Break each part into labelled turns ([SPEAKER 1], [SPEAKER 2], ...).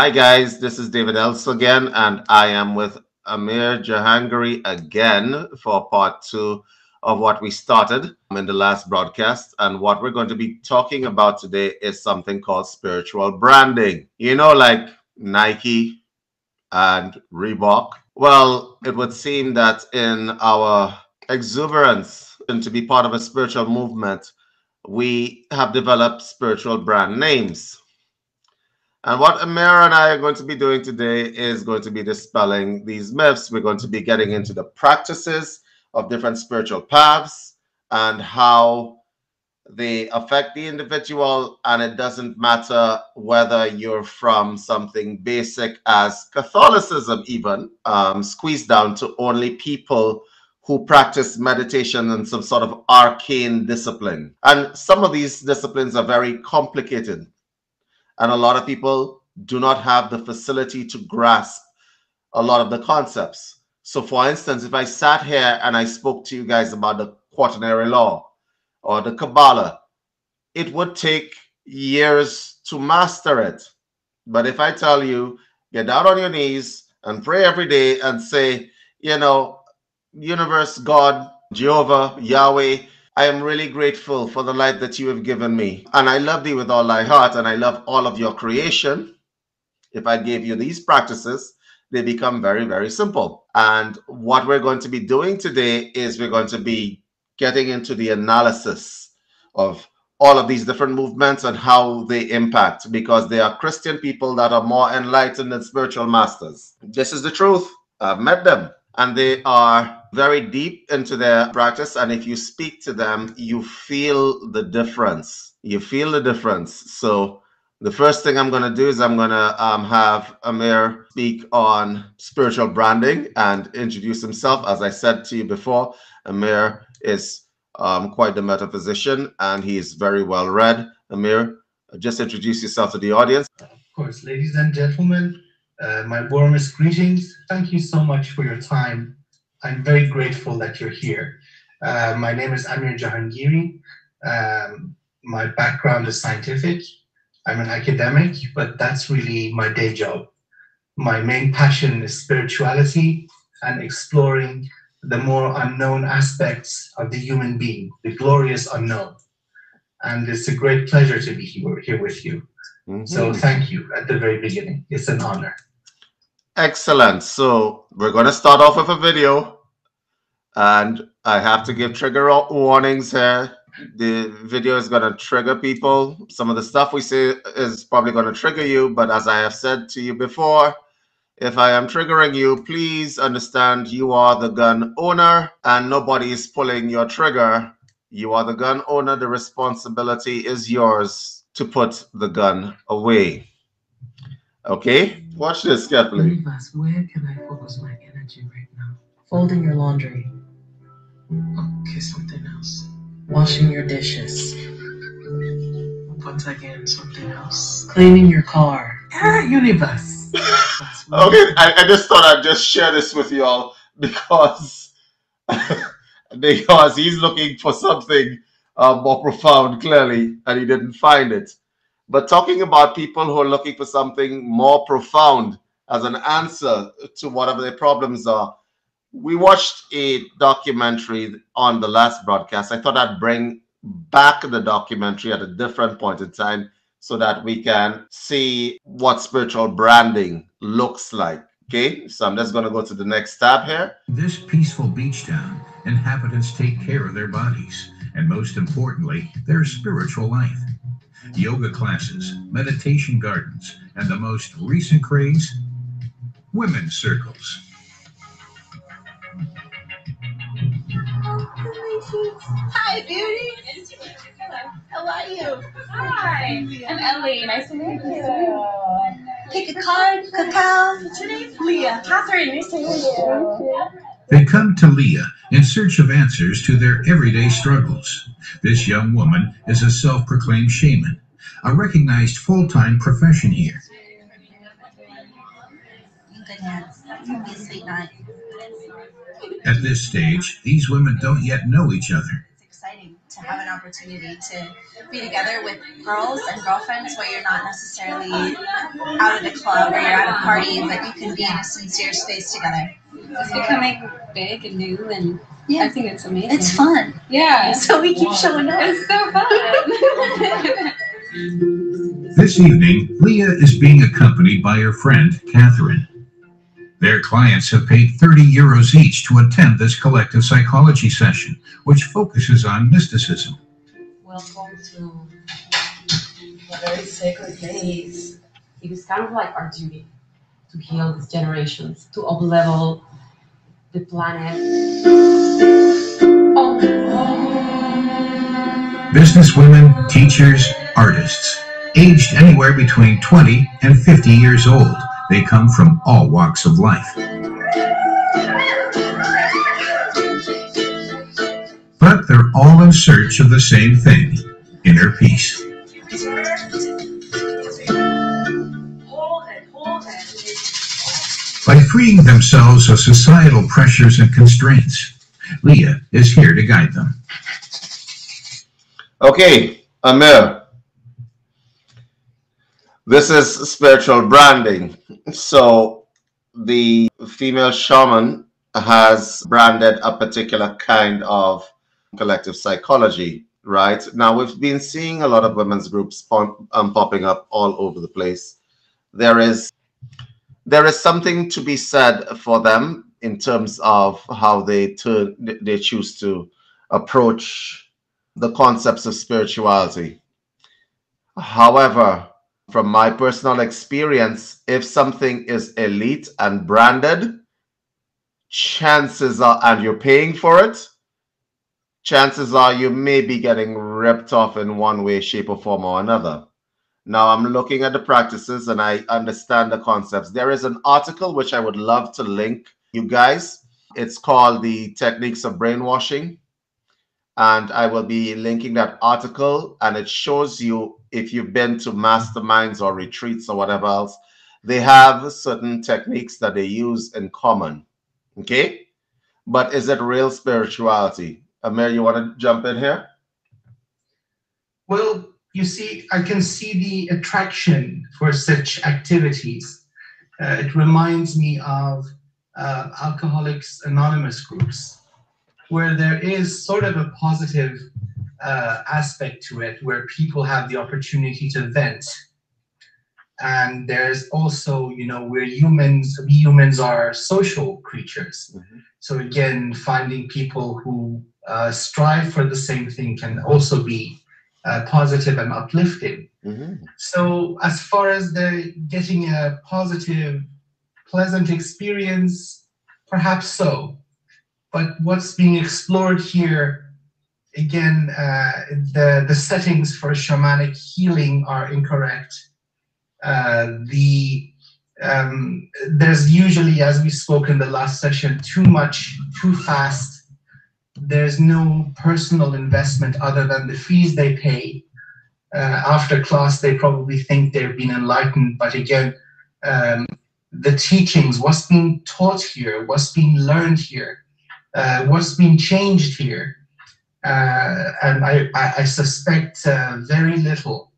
[SPEAKER 1] Hi guys, this is David Else again, and I am with Amir Jahangiri again for part 2 of what we started in the last broadcast. And what we're going to be talking about today is something called spiritual branding. You know, like Nike and Reebok. Well, it would seem that in our exuberance and to be part of a spiritual movement, we have developed spiritual brand names. And what Amir and I are going to be doing today is going to be dispelling these myths. We're going to be getting into the practices of different spiritual paths and how they affect the individual. And it doesn't matter whether you're from something basic as Catholicism, even squeezed down to only people who practice meditation and some sort of arcane discipline. And some of these disciplines are very complicated. And a lot of people do not have the facility to grasp a lot of the concepts. So for instance, if I sat here and I spoke to you guys about the quaternary law or the Kabbalah, it would take years to master it. But if I tell you, get down on your knees and pray every day and say, you know, universe, God, Jehovah, Yahweh, I am really grateful for the light that you have given me. And I love thee with all thy heart, and I love all of your creation. If I gave you these practices, they become very, very simple. And what we're going to be doing today is we're going to be getting into the analysis of all of these different movements and how they impact, because they are Christian people that are more enlightened than spiritual masters. This is the truth. I've met them. And they are very deep into their practice. And if you speak to them, you feel the difference. You feel the difference. So the first thing I'm going to do is I'm going to have Amir speak on spiritual branding and introduce himself. As I said to you before, Amir is quite the metaphysician and he is very well read. Amir, just introduce yourself to the audience.
[SPEAKER 2] Of course, ladies and gentlemen, my warmest greetings. Thank you so much for your time. I'm very grateful that you're here. My name is Amir Jahangiri. My background is scientific. I'm an academic, but that's really my day job. My main passion is spirituality and exploring the more unknown aspects of the human being, the glorious unknown. And it's a great pleasure to be here with you. So thank you at the very beginning. It's an honor.
[SPEAKER 1] Excellent. So we're going to start off with a video, and I have to give trigger warnings here. The video is going to trigger people. Some of the stuff we say is probably going to trigger you, but as I have said to you before, if I am triggering you, please understand you are the gun owner and nobody is pulling your trigger. You are the gun owner. The responsibility is yours to put the gun away. Okay, watch this carefully.
[SPEAKER 3] Where can I focus my energy right now? Folding your laundry. Okay, something else. Washing your dishes. Once again, something else. Cleaning your car. Universe.
[SPEAKER 1] Okay, I just thought I'd just share this with you all because he's looking for something more profound, clearly, and he didn't find it. But talking about people who are looking for something more profound as an answer to whatever their problems are, we watched a documentary on the last broadcast. I thought I'd bring back the documentary at a different point in time so that we can see what spiritual branding looks like. Okay, so I'm just going to go to the next tab here.
[SPEAKER 4] This peaceful beach town, inhabitants take care of their bodies and, most importantly, their spiritual life. Yoga classes, meditation gardens, and the most recent craze, women's circles.
[SPEAKER 5] Hi, beauty. Hello. How are you? Hi. I'm Ellie. Nice to meet you. Pick a card, cacao. What's your name? Leah. Catherine. Nice to meet you.
[SPEAKER 4] They come to Leah in search of answers to their everyday struggles. This young woman is a self-proclaimed shaman, a recognized full-time profession here.
[SPEAKER 5] Good hands. Be a sweet night.
[SPEAKER 4] At this stage, these women don't yet know each other.
[SPEAKER 5] It's exciting to to have an opportunity to be together with girls and girlfriends where you're not necessarily out at a club or you're at a party, but you can be in a sincere space together.
[SPEAKER 6] It's becoming big and new, and
[SPEAKER 5] yeah.
[SPEAKER 6] I think it's amazing.
[SPEAKER 5] It's fun.
[SPEAKER 6] Yeah.
[SPEAKER 5] So we keep showing up.
[SPEAKER 6] It's so fun.
[SPEAKER 4] This evening, Leah is being accompanied by her friend, Catherine. Their clients have paid 30 euros each to attend this collective psychology session, which focuses on mysticism.
[SPEAKER 7] Welcome to a very sacred place. It is kind of like our duty to heal these generations, to up-level the planet.
[SPEAKER 4] Businesswomen, teachers, artists, aged anywhere between 20 and 50 years old. They come from all walks of life. But they're all in search of the same thing, inner peace. By freeing themselves of societal pressures and constraints, Leah is here to guide them.
[SPEAKER 1] Okay, Amir, this is spiritual branding. So the female shaman has branded a particular kind of collective psychology, right? Now, we've been seeing a lot of women's groups popping up all over the place. There is something to be said for them in terms of how they choose to approach the concepts of spirituality. However, from my personal experience, if something is elite and branded, chances are, and you're paying for it, chances are you may be getting ripped off in one way, shape, or form or another. Now, I'm looking at the practices and I understand the concepts. There is an article which I would love to link you guys. It's called The Techniques of Brainwashing. And I will be linking that article, and it shows you, if you've been to masterminds or retreats or whatever else, they have certain techniques that they use in common. Okay? But is it real spirituality? Amir, you want to jump in here?
[SPEAKER 2] Well, you see, I can see the attraction for such activities. It reminds me of Alcoholics Anonymous groups, where there is sort of a positive aspect to it, where people have the opportunity to vent. And there's also, you know, we humans are social creatures. Mm-hmm. So again, finding people who strive for the same thing can also be positive and uplifting. Mm-hmm. So as far as the getting a positive, pleasant experience, perhaps so. But what's being explored here, again, the settings for shamanic healing are incorrect. There's usually, as we spoke in the last session, too much, too fast. There's no personal investment other than the fees they pay. After class, they probably think they've been enlightened. But again, the teachings, what's being taught here, what's being learned here, what's been changed here, and I suspect very little.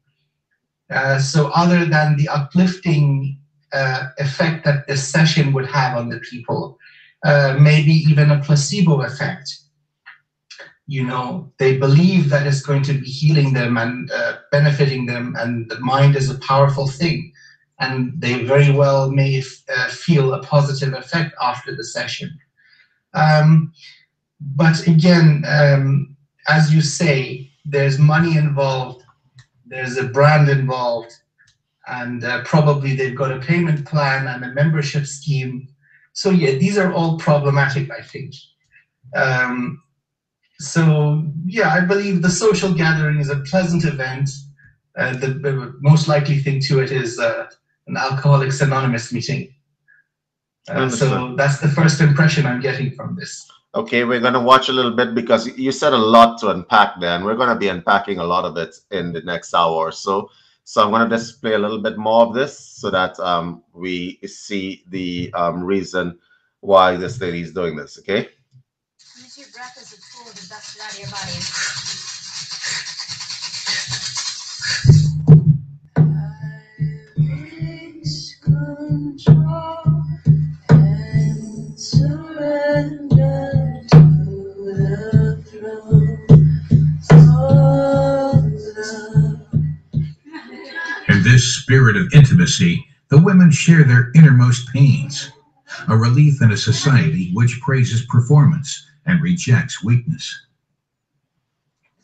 [SPEAKER 2] So other than the uplifting effect that this session would have on the people, maybe even a placebo effect. You know, they believe that it's going to be healing them and benefiting them, and the mind is a powerful thing. And they very well may feel a positive effect after the session. But again, as you say, there's money involved, there's a brand involved, and probably they've got a payment plan and a membership scheme. So yeah, these are all problematic, I think. So yeah, I believe the social gathering is a pleasant event. The most likely thing to it is an Alcoholics Anonymous meeting. So that's the first impression I'm getting from this.
[SPEAKER 1] Okay, we're going to watch a little bit because you said a lot to unpack there, and we're going to be unpacking a lot of it in the next hour or so. So I'm going to just play a little bit more of this so that we see the reason why this lady is doing this, okay?
[SPEAKER 5] Use your breath as a tool to dust it out of your body.
[SPEAKER 3] Control and surrender to the throne.
[SPEAKER 4] In this spirit of intimacy, the women share their innermost pains, a relief in a society which praises performance and rejects weakness.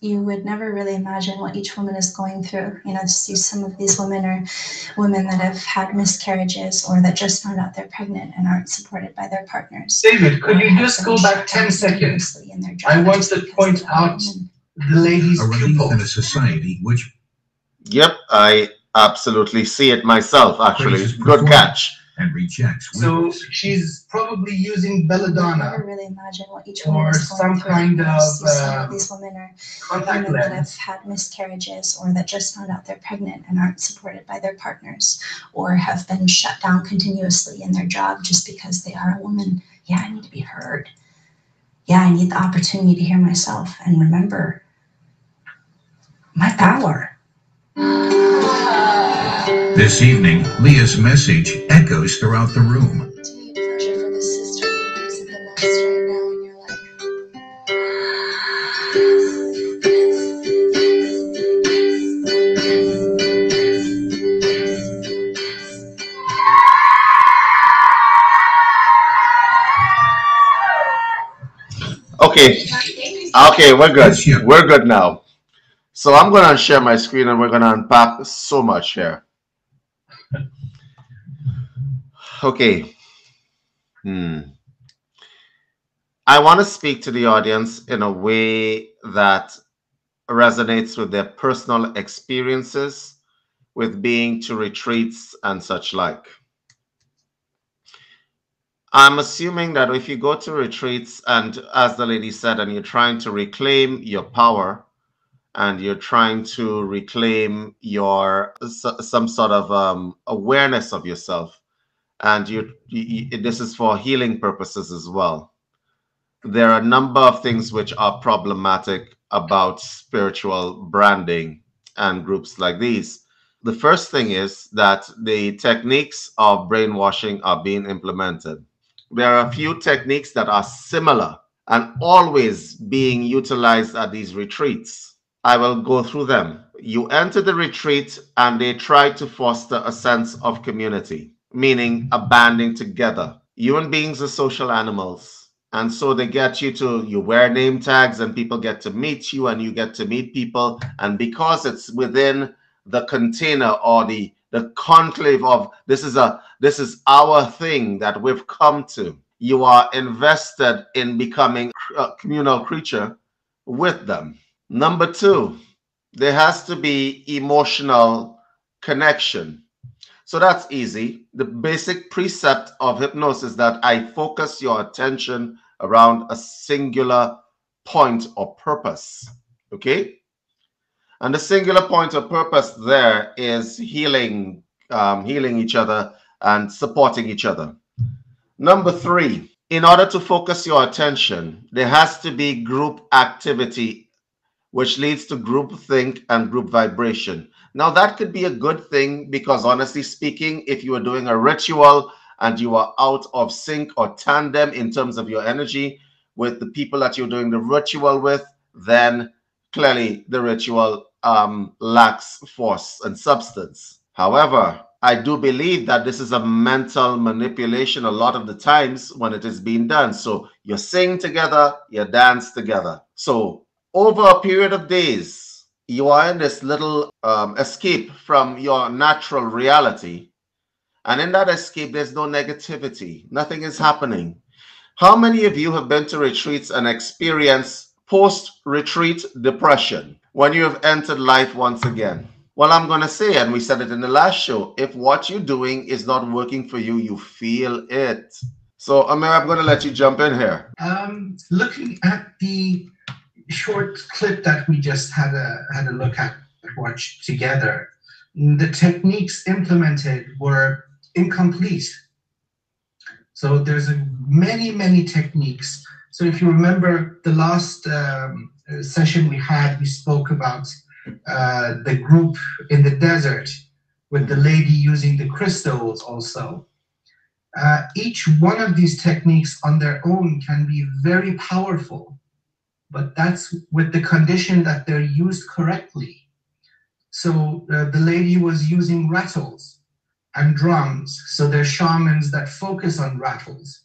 [SPEAKER 8] You would never really imagine what each woman is going through. You know, some of these women are women that have had miscarriages or that just found out they're pregnant and aren't supported by their partners.
[SPEAKER 2] David, could you just go back 10 seconds? I want to point out the lady's
[SPEAKER 4] A relief
[SPEAKER 2] pupil.
[SPEAKER 4] in a society which
[SPEAKER 1] Yep, I absolutely see it myself, actually.
[SPEAKER 4] praises
[SPEAKER 1] Good
[SPEAKER 4] performance
[SPEAKER 1] catch.
[SPEAKER 4] and rejects
[SPEAKER 2] So
[SPEAKER 4] weakness.
[SPEAKER 2] she's probably using
[SPEAKER 8] You never
[SPEAKER 2] belladonna
[SPEAKER 8] really imagine what each woman
[SPEAKER 2] or
[SPEAKER 8] is going
[SPEAKER 2] some
[SPEAKER 8] through.
[SPEAKER 2] kind
[SPEAKER 8] You know,
[SPEAKER 2] of
[SPEAKER 8] some of these women are
[SPEAKER 2] contact
[SPEAKER 8] women that
[SPEAKER 2] lens.
[SPEAKER 8] have had miscarriages or that just found out they're pregnant and aren't supported by their partners or have been shut down continuously in their job just because they are a woman. Yeah, I need to be heard. Yeah, I need the opportunity to hear myself and remember my power.
[SPEAKER 4] This evening, Leah's message echoes throughout the room.
[SPEAKER 8] To me, pleasure for the sister who's the most right now in your life.
[SPEAKER 1] Okay, okay, we're good. We're good now. So I'm going to share my screen and we're going to unpack so much here. Okay. I want to speak to the audience in a way that resonates with their personal experiences with being to retreats and such like. I'm assuming that if you go to retreats and, as the lady said, and you're trying to reclaim your power and you're trying to reclaim your some sort of awareness of yourself, and this is for healing purposes as well. There are a number of things which are problematic about spiritual branding and groups like these. The first thing is that the techniques of brainwashing are being implemented. There are a few techniques that are similar and always being utilized at these retreats. I will go through them. You enter the retreat and they try to foster a sense of community, meaning a banding together. Human beings are social animals. And so they get you wear name tags and people get to meet you and you get to meet people. And because it's within the container or the conclave of this is our thing that we've come to, you are invested in becoming a communal creature with them. Number two, there has to be emotional connection. So that's easy. The basic precept of hypnosis is that I focus your attention around a singular point or purpose. Okay? And the singular point of purpose there is healing, healing each other and supporting each other. Number three, in order to focus your attention, there has to be group activity, which leads to group think and group vibration. Now, that could be a good thing because, honestly speaking, if you are doing a ritual and you are out of sync or tandem in terms of your energy with the people that you're doing the ritual with, then clearly the ritual lacks force and substance. However, I do believe that this is a mental manipulation a lot of the times when it is being done. So you sing together, you dance together. So over a period of days, you are in this little escape from your natural reality. And in that escape, there's no negativity. Nothing is happening. How many of you have been to retreats and experienced post-retreat depression when you have entered life once again? Well, I'm going to say, and we said it in the last show, if what you're doing is not working for you, you feel it. So, Amir, I'm going to let you jump in here.
[SPEAKER 2] Looking at the short clip that we just had a look at, watched together, the techniques implemented were incomplete. So there's many techniques. So if you remember the last session we had, we spoke about the group in the desert with the lady using the crystals also. Each one of these techniques on their own can be very powerful, but that's with the condition that they're used correctly. So the lady was using rattles and drums, so they're shamans that focus on rattles.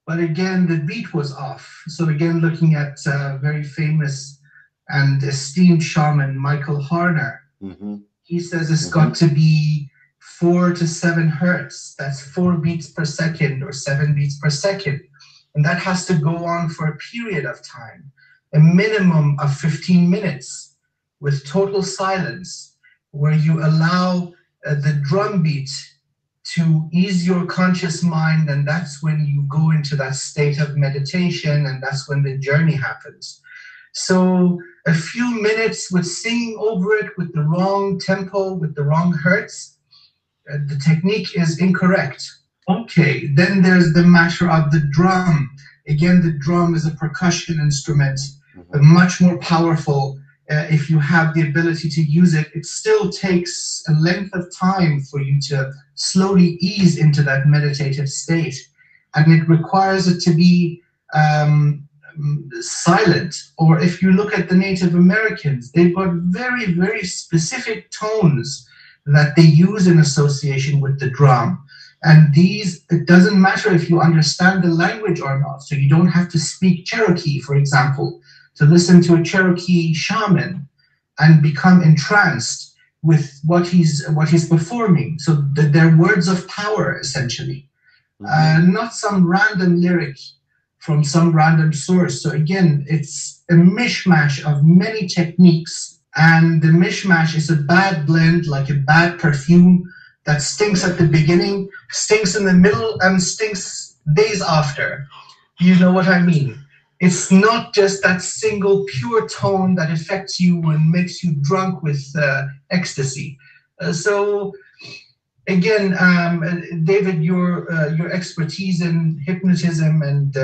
[SPEAKER 2] But again, the beat was off. So again, looking at very famous and esteemed shaman Michael Harner, he says it's got to be 4 to 7 hertz. That's 4 beats per second or 7 beats per second. And that has to go on for a period of time, a minimum of 15 minutes with total silence, where you allow the drum beat to ease your conscious mind, and that's when you go into that state of meditation, and that's when the journey happens. So a few minutes with singing over it with the wrong tempo, with the wrong hertz, the technique is incorrect. Okay, then there's the matter of the drum. Again, the drum is a percussion instrument, much more powerful. If you have the ability to use it, it still takes a length of time for you to slowly ease into that meditative state. And it requires it to be silent. Or if you look at the Native Americans, they've got very, very specific tones that they use in association with the drum. And these, it doesn't matter if you understand the language or not. So you don't have to speak Cherokee, for example, to listen to a Cherokee shaman and become entranced with what he's performing. So they're words of power, essentially, not some random lyric from some random source. So again, it's a mishmash of many techniques, and the mishmash is a bad blend, like a bad perfume that stinks at the beginning, stinks in the middle, and stinks days after. You know what I mean? It's not just that single pure tone that affects you and makes you drunk with ecstasy. So again, David, your expertise in hypnotism and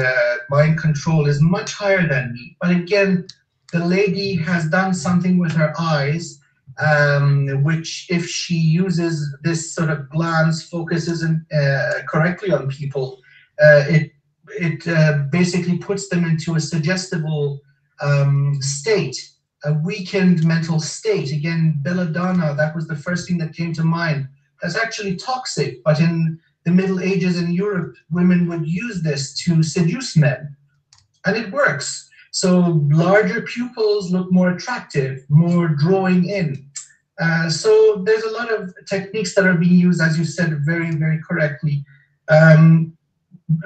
[SPEAKER 2] mind control is much higher than me. But again, the lady has done something with her eyes, which if she uses this sort of glance, focuses correctly on people, it basically puts them into a suggestible state, a weakened mental state. Again, belladonna, that was the first thing that came to mind. That's actually toxic, but in the Middle Ages in Europe, women would use this to seduce men, and it works. So larger pupils look more attractive, more drawing in. So there's a lot of techniques that are being used, as you said very, very correctly.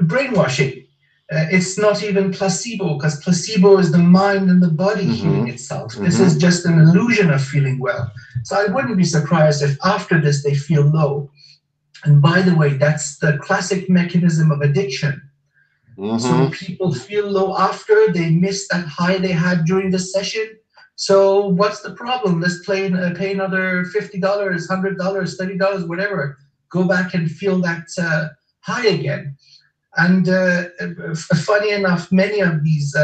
[SPEAKER 2] Brainwashing. It's not even placebo, because placebo is the mind and the body healing itself. This is just an illusion of feeling well. So I wouldn't be surprised if after this they feel low. And by the way, that's the classic mechanism of addiction. So people feel low after, they miss that high they had during the session. So what's the problem? Let's pay another $50, $100, $30, whatever. Go back and feel that high again. And funny enough, many of these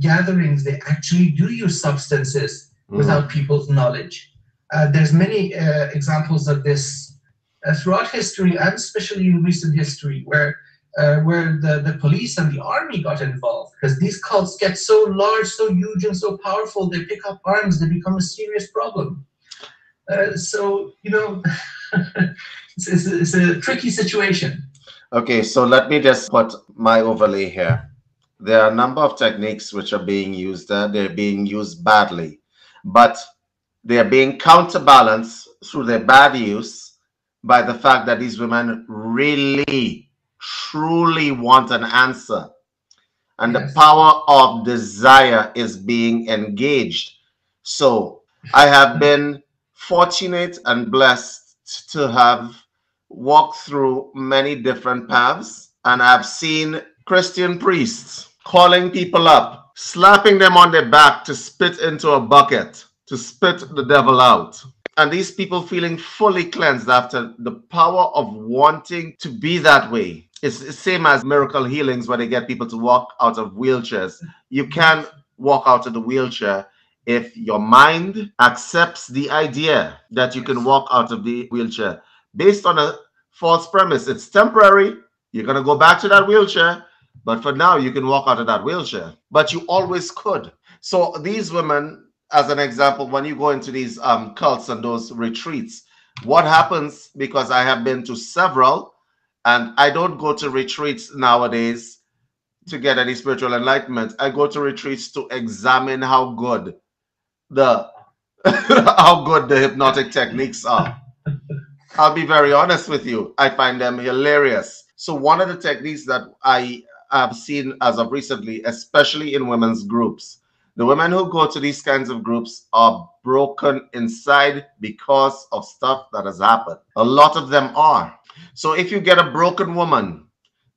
[SPEAKER 2] gatherings, they actually do use substances without people's knowledge. There's many examples of this throughout history, and especially in recent history, where the police and the army got involved, because these cults get so large, so huge, and so powerful, they pick up arms, they become a serious problem. So, you know, it's a tricky situation.
[SPEAKER 1] Okay, so let me just put my overlay here. There are a number of techniques which are being used. They're being used badly, but they're being counterbalanced through their bad use by the fact that these women really, truly want an answer. And the power of desire is being engaged. So I have been fortunate and blessed to have walked through many different paths, and I've seen Christian priests calling people up, slapping them on their back to spit into a bucket, to spit the devil out. And these people feeling fully cleansed after the power of wanting to be that way. It's the same as miracle healings where they get people to walk out of wheelchairs. You can walk out of the wheelchair if your mind accepts the idea that you can walk out of the wheelchair based on a false premise. It's temporary. You're going to go back to that wheelchair, but for now, you can walk out of that wheelchair. But you always could. So these women, as an example, when you go into these cults and those retreats, what happens, because I have been to several, and I don't go to retreats nowadays to get any spiritual enlightenment. I go to retreats to examine how good the how good the hypnotic techniques are. I'll be very honest with you. I find them hilarious. So one of the techniques that I have seen as of recently, especially in women's groups, the women who go to these kinds of groups are broken inside because of stuff that has happened. A lot of them are. So if you get a broken woman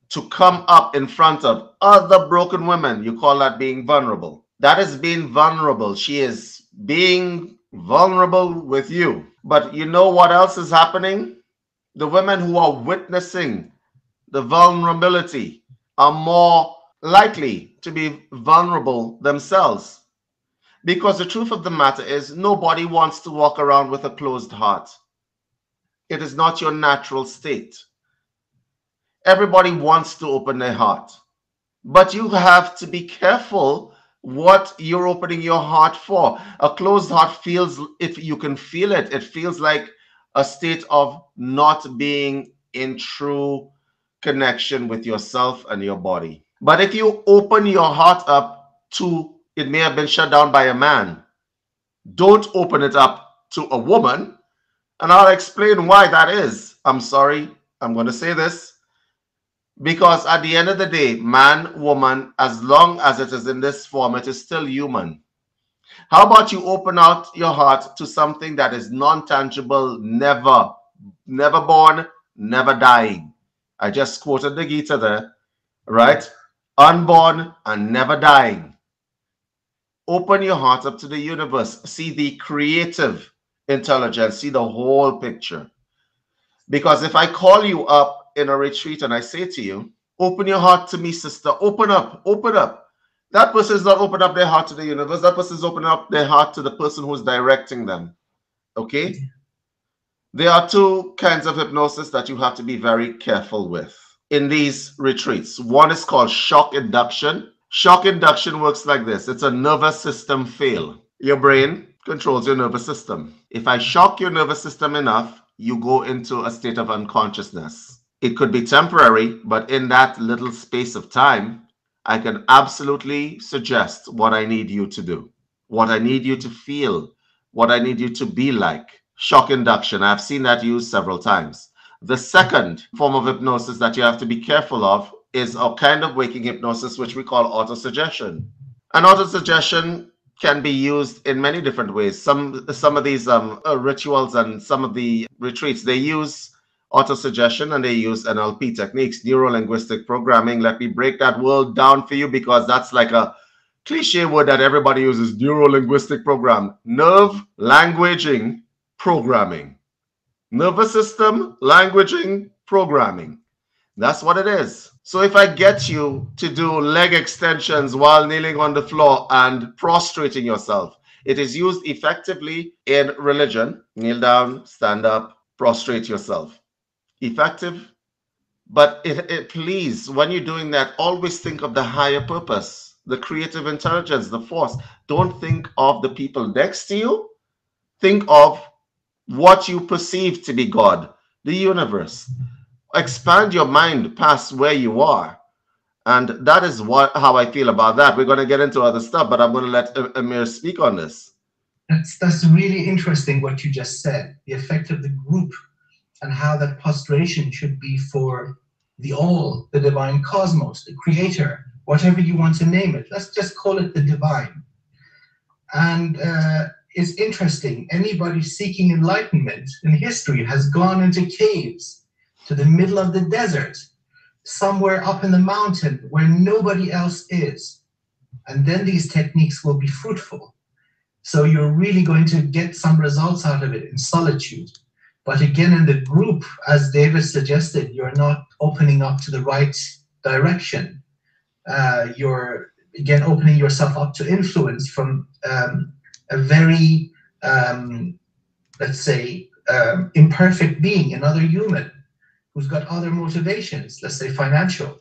[SPEAKER 1] to come up in front of other broken women, you call that being vulnerable. That is being vulnerable. She is being vulnerable with you. But you know what else is happening? The women who are witnessing the vulnerability are more likely to be vulnerable themselves. Because the truth of the matter is, nobody wants to walk around with a closed heart. It is not your natural state. Everybody wants to open their heart. But you have to be careful what you're opening your heart for. A closed heart feels, if you can feel it, it feels like a state of not being in true connection with yourself and your body. But if you open your heart up to, it may have been shut down by a man, don't open it up to a woman. And I'll explain why that is. I'm sorry, I'm going to say this. Because at the end of the day, man, woman, as long as it is in this form, it is still human. How about you open out your heart to something that is non-tangible, never born, never dying? I just quoted the Gita there, right? Unborn and never dying. Open your heart up to the universe. See the creative intelligence. See the whole picture. Because if I call you up in a retreat and I say to you, open your heart to me, sister, open up, open up. That person is not opening up their heart to the universe. That person is opening up their heart to the person who's directing them. Okay? There are two kinds of hypnosis that you have to be very careful with in these retreats. One is called shock induction. Shock induction works like this. It's a nervous system fail. Your brain controls your nervous system. If I shock your nervous system enough, you go into a state of unconsciousness. It could be temporary, but in that little space of time, I can absolutely suggest what I need you to do, what I need you to feel, what I need you to be like. Shock induction, I've seen that used several times. The second form of hypnosis that you have to be careful of is a kind of waking hypnosis, which we call autosuggestion. And autosuggestion can be used in many different ways. Some of these rituals and some of the retreats, they use autosuggestion and they use NLP techniques, neuro-linguistic programming. Let me break that word down for you because that's like a cliche word that everybody uses, neuro-linguistic program. Nerve languaging programming. Nervous system languaging programming. That's what it is. So if I get you to do leg extensions while kneeling on the floor and prostrating yourself, it is used effectively in religion. Kneel down, stand up, prostrate yourself. Effective. But please, when you're doing that, always think of the higher purpose, the creative intelligence, the force. Don't think of the people next to you. Think of what you perceive to be God, the universe. Expand your mind past where you are. And that is how I feel about that. We're going to get into other stuff, but I'm going to let Amir speak on this.
[SPEAKER 2] That's really interesting what you just said, the effect of the group and how that prostration should be for the all, the divine cosmos, the creator, whatever you want to name it. Let's just call it the divine. And it's interesting. Anybody seeking enlightenment in history has gone into caves to the middle of the desert, somewhere up in the mountain where nobody else is. And then these techniques will be fruitful. So you're really going to get some results out of it in solitude. But again, in the group, as David suggested, you're not opening up to the right direction. You're again, opening yourself up to influence from a very, let's say, imperfect being, another human who's got other motivations, let's say financial.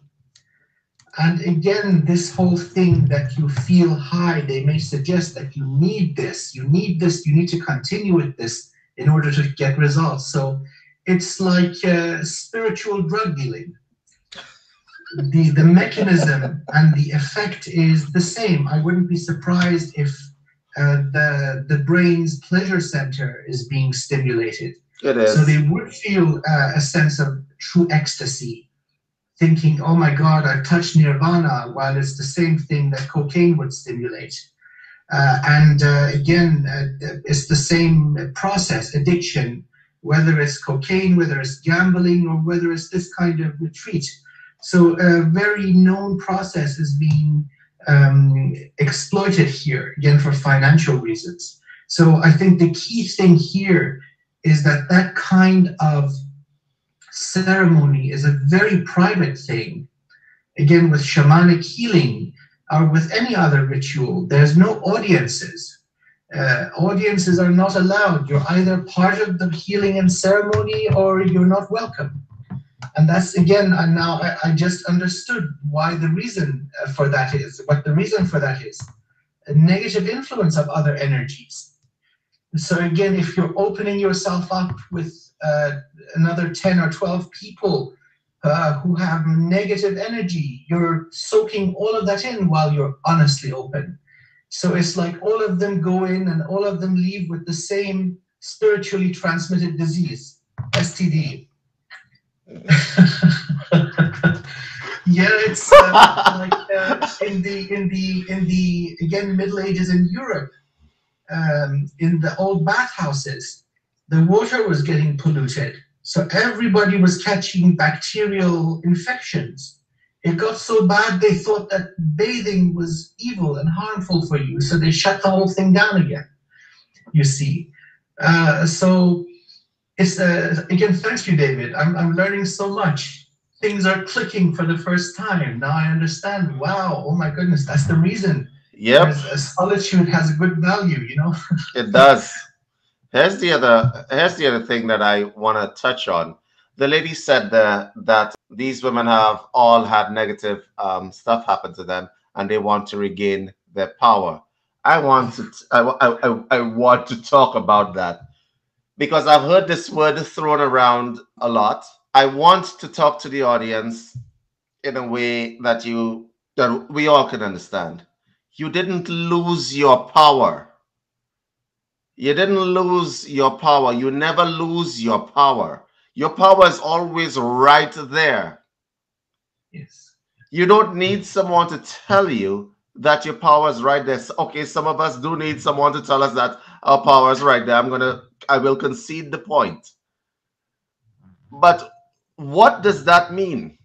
[SPEAKER 2] And again, this whole thing that you feel high, they may suggest that you need this, you need this, you need to continue with this in order to get results. So it's like spiritual drug dealing. The mechanism and the effect is the same. I wouldn't be surprised if the brain's pleasure center is being stimulated.
[SPEAKER 1] It is.
[SPEAKER 2] So they would feel a sense of true ecstasy, thinking, oh my God, I've touched nirvana, while it's the same thing that cocaine would stimulate. Again, it's the same process, addiction, whether it's cocaine, whether it's gambling, or whether it's this kind of retreat. So a very known process is being exploited here, again, for financial reasons. So I think the key thing here is that that kind of ceremony is a very private thing. Again, with shamanic healing or with any other ritual, there's no audiences. Audiences are not allowed. You're either part of the healing and ceremony or you're not welcome. And that's, again, and now I just understood why the reason for that is, what the reason for that is. A negative influence of other energies. So again, if you're opening yourself up with another 10 or 12 people who have negative energy, you're soaking all of that in while you're honestly open. So it's like all of them go in and all of them leave with the same spiritually transmitted disease, STD. Yeah, it's like in the again, Middle Ages in Europe, in the old bathhouses, the water was getting polluted, so everybody was catching bacterial infections. It got so bad they thought that bathing was evil and harmful for you, so they shut the whole thing down again. You see, so it's again, thank you, David. I'm learning so much. Things are clicking for the first time. Now I understand. Wow, oh my goodness, that's the reason.
[SPEAKER 1] Yep.
[SPEAKER 2] Solitude has a good value, you know.
[SPEAKER 1] It does. Here's the other thing that I want to touch on. The lady said that these women have all had negative stuff happen to them, and they want to regain their power. I want to talk about that because I've heard this word thrown around a lot. I want to talk to the audience in a way that we all can understand. You didn't lose your power. You didn't lose your power. You never lose your power. Your power is always right there.
[SPEAKER 2] Yes.
[SPEAKER 1] You don't need someone to tell you that your power is right there. Okay, some of us do need someone to tell us that our power is right there. I will concede the point. But what does that mean?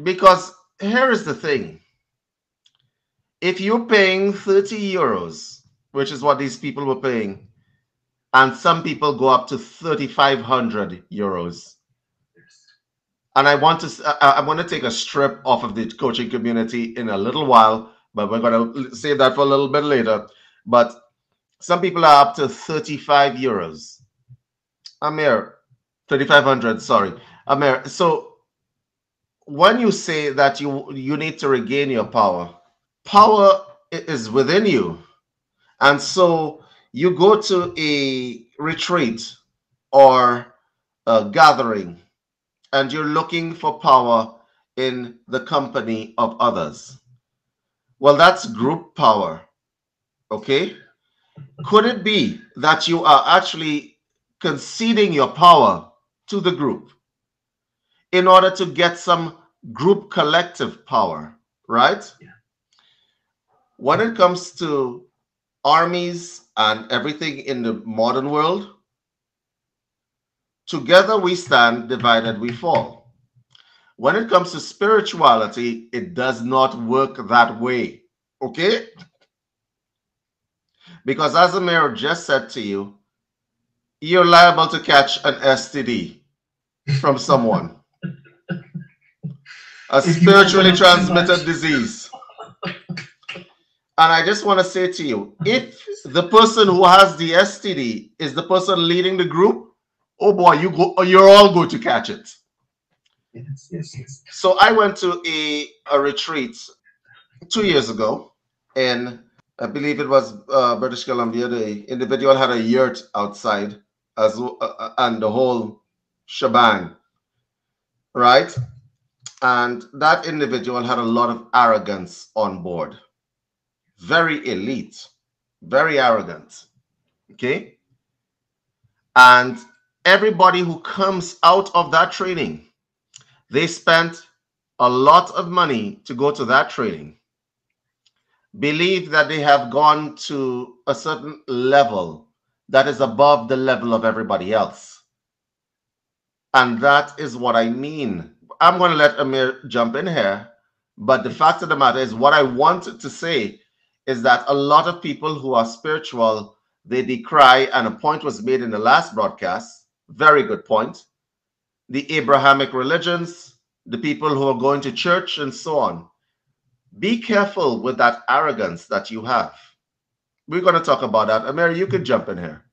[SPEAKER 1] Because here is the thing. If you're paying 30 euros, which is what these people were paying, and some people go up to 3,500 euros. And I want to take a strip off of the coaching community in a little while, but we're going to save that for a little bit later. But some people are up to 35 euros. Amir, 3,500, sorry. Amir, so when you say that you need to regain your power, power is within you. And so you go to a retreat or a gathering and you're looking for power in the company of others. Well, that's group power, okay? Could it be that you are actually conceding your power to the group in order to get some group collective power, right?
[SPEAKER 2] Yeah.
[SPEAKER 1] When it comes to armies and everything in the modern world, together we stand, divided we fall. When it comes to spirituality, it does not work that way, okay? Because as Amir just said to you, you're liable to catch an STD from someone. A spiritually transmitted disease. And I just want to say to you, if the person who has the STD is the person leading the group, oh boy, you're all going to catch it.
[SPEAKER 2] Yes.
[SPEAKER 1] So I went to a retreat 2 years ago in, I believe it was British Columbia. The individual had a yurt outside and the whole shebang, right? And that individual had a lot of arrogance on board. Very elite, very arrogant, okay? And everybody who comes out of that training, they spent a lot of money to go to that training, believe that they have gone to a certain level that is above the level of everybody else. And that is what I mean. I'm going to let Amir jump in here, but the fact of the matter is, what I wanted to say is that a lot of people who are spiritual, they decry, and a point was made in the last broadcast, very good point, the Abrahamic religions, the people who are going to church and so on. Be careful with that arrogance that you have. We're going to talk about that. Amir, you could jump in here.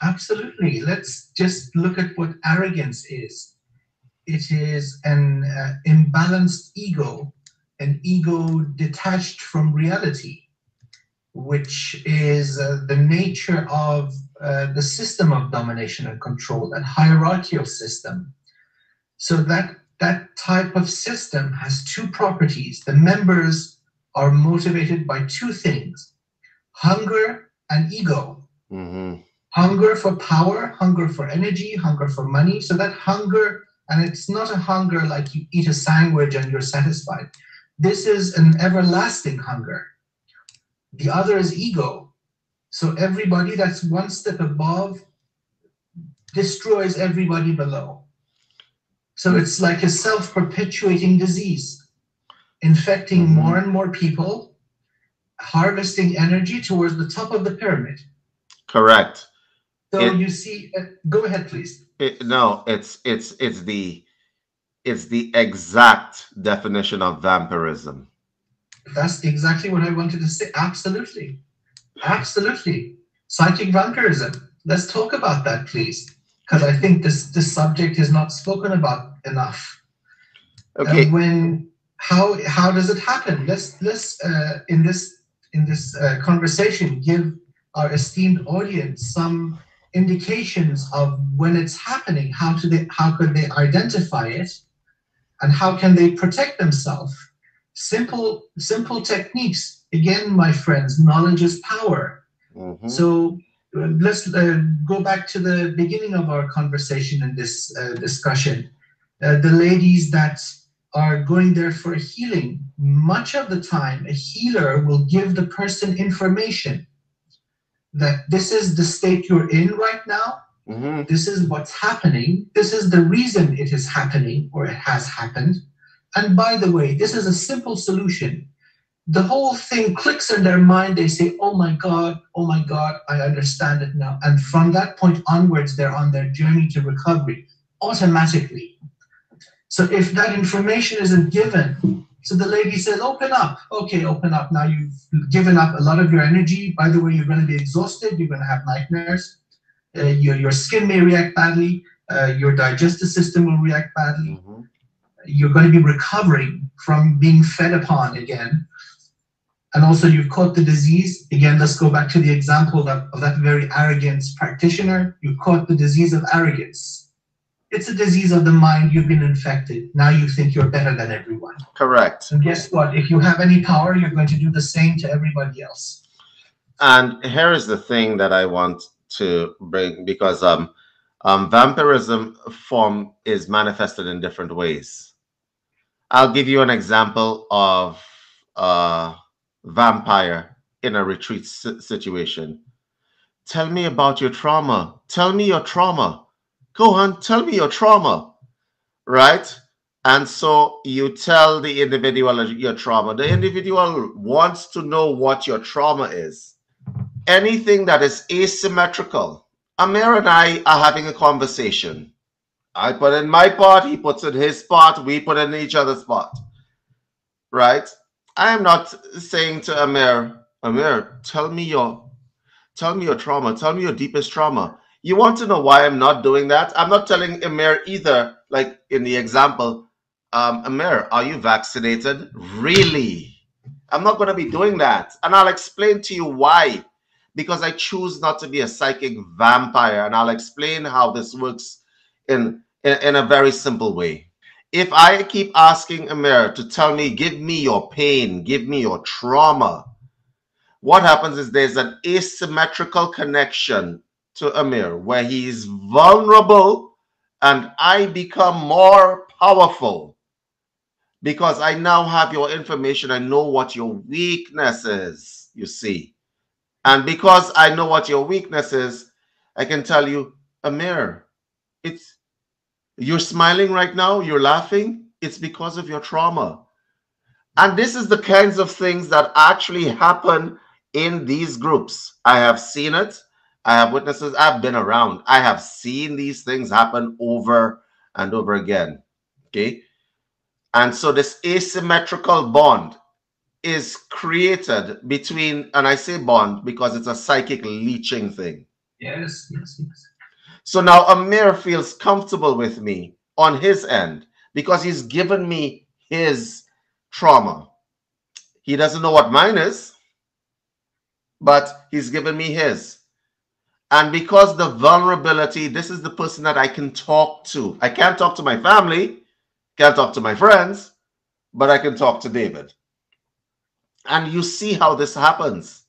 [SPEAKER 2] Absolutely. Let's just look at what arrogance is. It is an imbalanced ego, an ego detached from reality, which is the nature of the system of domination and control, that hierarchical system. So that type of system has two properties. The members are motivated by two things: hunger and ego.
[SPEAKER 1] Mm-hmm.
[SPEAKER 2] Hunger for power, hunger for energy, hunger for money. So that hunger, and it's not a hunger like you eat a sandwich and you're satisfied. This is an everlasting hunger. The other is ego. So everybody that's one step above destroys everybody below. So it's like a self-perpetuating disease, infecting more and more people, harvesting energy towards the top of the pyramid.
[SPEAKER 1] Correct.
[SPEAKER 2] So you see, go ahead, please.
[SPEAKER 1] It's the exact definition of vampirism.
[SPEAKER 2] That's exactly what I wanted to say. Absolutely. Psychic vampirism. Let's talk about that, please, because I think this subject is not spoken about enough.
[SPEAKER 1] Okay.
[SPEAKER 2] How does it happen? Let's in this conversation give our esteemed audience some indications of when it's happening. How could they identify it, and how can they protect themselves? Simple techniques. Again, my friends, knowledge is power.
[SPEAKER 1] Mm-hmm.
[SPEAKER 2] So let's go back to the beginning of our conversation in this discussion. The ladies that are going there for healing, much of the time, a healer will give the person information that this is the state you're in right now.
[SPEAKER 1] Mm-hmm.
[SPEAKER 2] This is what's happening. This is the reason it is happening, or it has happened. And by the way, this is a simple solution. The whole thing clicks in their mind. They say, oh my God, I understand it now. And from that point onwards, they're on their journey to recovery automatically. So if that information isn't given, so the lady says, open up. Okay, open up. Now you've given up a lot of your energy. By the way, you're going to be exhausted. You're going to have nightmares. Your skin may react badly. Your digestive system will react badly.
[SPEAKER 1] Mm-hmm.
[SPEAKER 2] You're going to be recovering from being fed upon again. And also you've caught the disease. Again, let's go back to the example of that very arrogant practitioner. You caught the disease of arrogance. It's a disease of the mind. You've been infected. Now you think you're better than everyone.
[SPEAKER 1] Correct.
[SPEAKER 2] And guess what? If you have any power, you're going to do the same to everybody else.
[SPEAKER 1] And here is the thing that I want to bring, because vampirism form is manifested in different ways. I'll give you an example of vampire in a retreat situation. Tell me about your trauma. Tell me your trauma. Go on, tell me your trauma, right? And so you tell the individual your trauma. The individual wants to know what your trauma is. Anything that is asymmetrical. Amir and I are having a conversation. I put in my part, he puts in his part, we put in each other's part, right? I am not saying to Amir, Amir, tell me your trauma. Tell me your deepest trauma. You want to know why I'm not doing that? I'm not telling Amir either, like in the example, Amir, are you vaccinated? Really? I'm not going to be doing that. And I'll explain to you why. Because I choose not to be a psychic vampire. And I'll explain how this works in a very simple way. If I keep asking Amir to tell me, give me your pain, give me your trauma, what happens is there's an asymmetrical connection to Amir where he is vulnerable and I become more powerful because I now have your information. I know what your weakness is, you see. And because I know what your weakness is, I can tell you, Amir, it's you're smiling right now, you're laughing, it's because of your trauma. And this is the kinds of things that actually happen in these groups. I have seen it. I have witnesses. I've been around. I have seen these things happen over and over again. Okay. And so this asymmetrical bond is created between, and I say bond because it's a psychic leeching thing.
[SPEAKER 2] Yes, yes, yes.
[SPEAKER 1] So now Amir feels comfortable with me on his end because he's given me his trauma. He doesn't know what mine is, but he's given me his. And because the vulnerability, this is the person that I can talk to. I can't talk to my family, can't talk to my friends, but I can talk to David. And you see how this happens.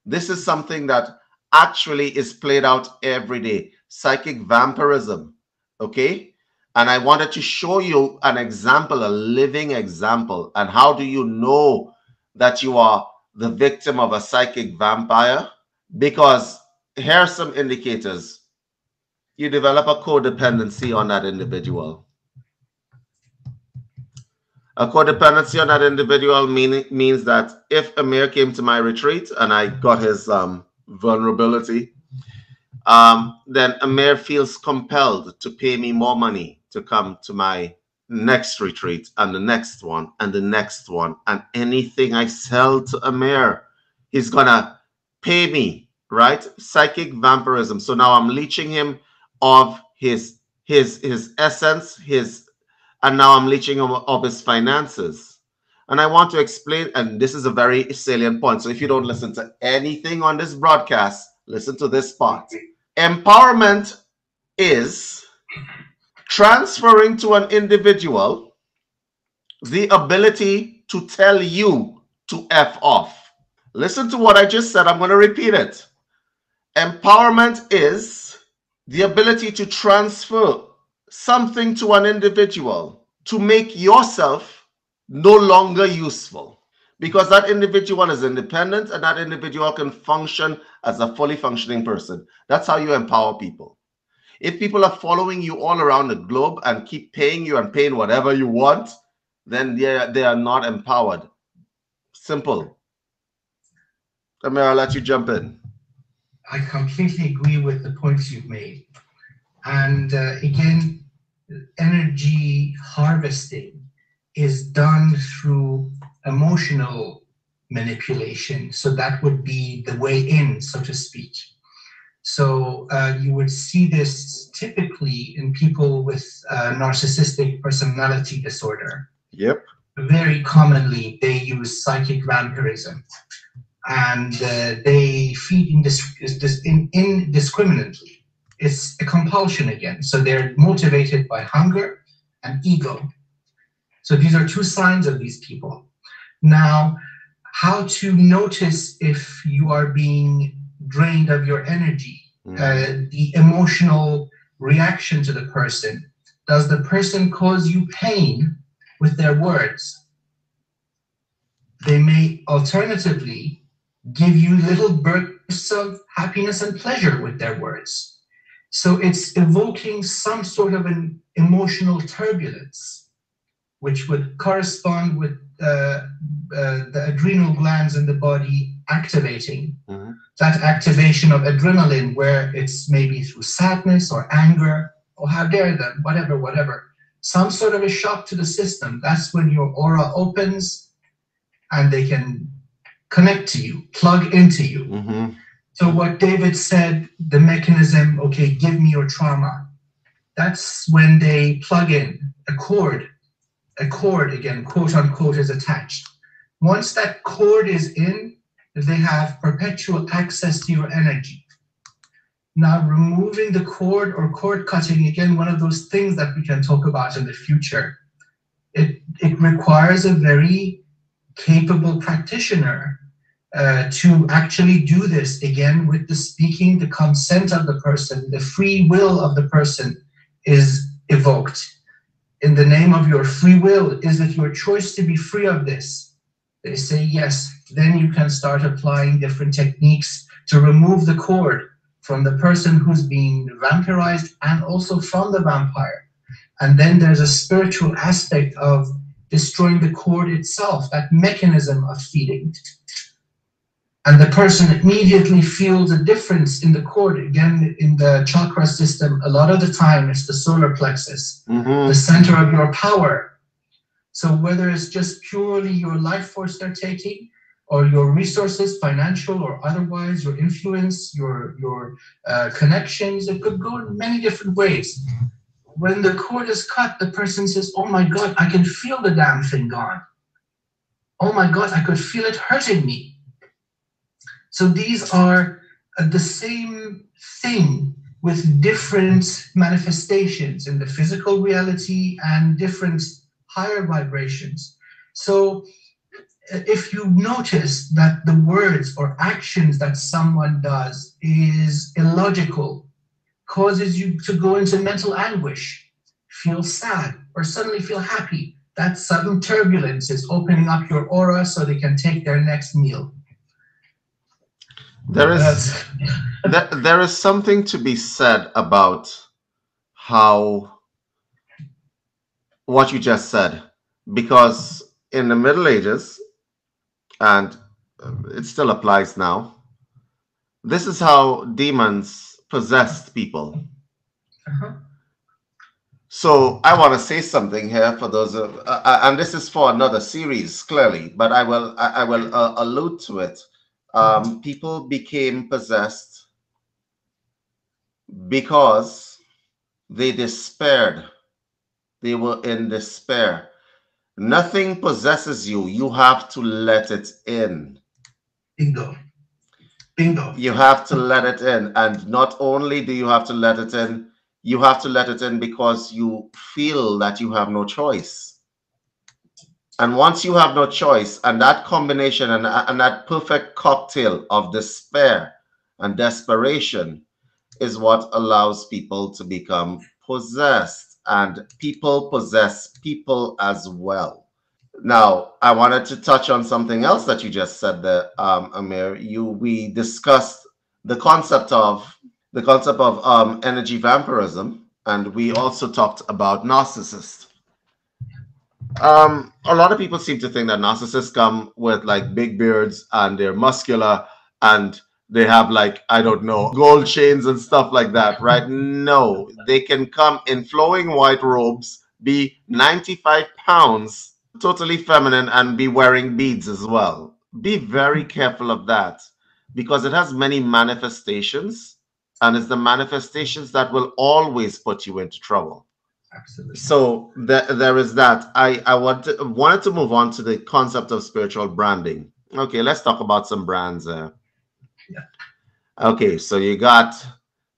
[SPEAKER 1] This is something that actually is played out every day. Psychic vampirism, okay? And I wanted to show you an example, a living example. And how do you know that you are the victim of a psychic vampire? Because here are some indicators. You develop a codependency on that individual. A codependency on that individual means that if Amir came to my retreat and I got his vulnerability, then Amir feels compelled to pay me more money to come to my next retreat and the next one and the next one. And anything I sell to Amir, he's going to pay me, right? Psychic vampirism. So now I'm leeching him of his essence, and now I'm leeching him of his finances. And I want to explain, and this is a very salient point. So if you don't listen to anything on this broadcast, listen to this part. Empowerment is transferring to an individual the ability to tell you to F off. Listen to what I just said. I'm going to repeat it. Empowerment is the ability to transfer something to an individual to make yourself no longer useful, because that individual is independent and that individual can function as a fully functioning person. That's how you empower people. If people are following you all around the globe and keep paying you and paying whatever you want, then they are not empowered. Simple. Amir, I'll let you jump in.
[SPEAKER 2] I completely agree with the points you've made. And again, energy harvesting is done through emotional manipulation. So that would be the way in, so to speak. So you would see this typically in people with narcissistic personality disorder.
[SPEAKER 1] Yep.
[SPEAKER 2] Very commonly, they use psychic vampirism. And they feed indiscriminately. It's a compulsion again. So they're motivated by hunger and ego. So these are two signs of these people. Now, how to notice if you are being drained of your energy, the emotional reaction to the person. Does the person cause you pain with their words? They may alternatively give you little bursts of happiness and pleasure with their words. So it's evoking some sort of an emotional turbulence, which would correspond with the adrenal glands in the body activating. That activation of adrenaline, where it's maybe through sadness or anger, or how dare them, whatever. Some sort of a shock to the system. That's when your aura opens and they can connect to you, plug into you.
[SPEAKER 1] Mm-hmm.
[SPEAKER 2] So what David said, the mechanism, okay, give me your trauma. That's when they plug in a cord again, quote unquote, is attached. Once that cord is in, they have perpetual access to your energy. Now, removing the cord or cord cutting, again, one of those things that we can talk about in the future. It requires a very capable practitioner to actually do this, again, with the speaking, the consent of the person, the free will of the person is evoked. In the name of your free will, is it your choice to be free of this? They say yes. Then you can start applying different techniques to remove the cord from the person who's being vampirized and also from the vampire. And then there's a spiritual aspect of destroying the cord itself, that mechanism of feeding. And the person immediately feels a difference in the cord. Again, in the chakra system, a lot of the time it's the solar plexus, the center of your power. So whether it's just purely your life force they're taking, or your resources, financial or otherwise, your influence, your connections, it could go in many different ways. When the cord is cut, the person says, oh my God, I can feel the damn thing gone. Oh my God, I could feel it hurting me. So these are the same thing with different manifestations in the physical reality and different higher vibrations. So if you notice that the words or actions that someone does is illogical, causes you to go into mental anguish, feel sad, or suddenly feel happy, that sudden turbulence is opening up your aura so they can take their next meal.
[SPEAKER 1] There is something to be said about how what you just said, because in the Middle Ages, and it still applies now, this is how demons possessed people. So I want to say something here for those of, and this is for another series, clearly, but I will allude to it. People became possessed because they despaired. They were in despair. Nothing possesses you. You have to let it in.
[SPEAKER 2] Bingo. Bingo.
[SPEAKER 1] You have to let it in. And not only do you have to let it in, you have to let it in because you feel that you have no choice. And once you have no choice, and that combination and that perfect cocktail of despair and desperation is what allows people to become possessed. And people possess people as well. Now, I wanted to touch on something else that you just said there, Amir. We discussed the concept of energy vampirism, and we also talked about narcissists. A lot of people seem to think that narcissists come with like big beards and they're muscular and they have like, I don't know, gold chains and stuff like that, right? No, they can come in flowing white robes, be 95 pounds, totally feminine, and be wearing beads as well. Be very careful of that because it has many manifestations, and it's the manifestations that will always put you into trouble.
[SPEAKER 2] Absolutely.
[SPEAKER 1] So there is that. I wanted to move on to the concept of spiritual branding. Okay, let's talk about some brands. Okay, so you got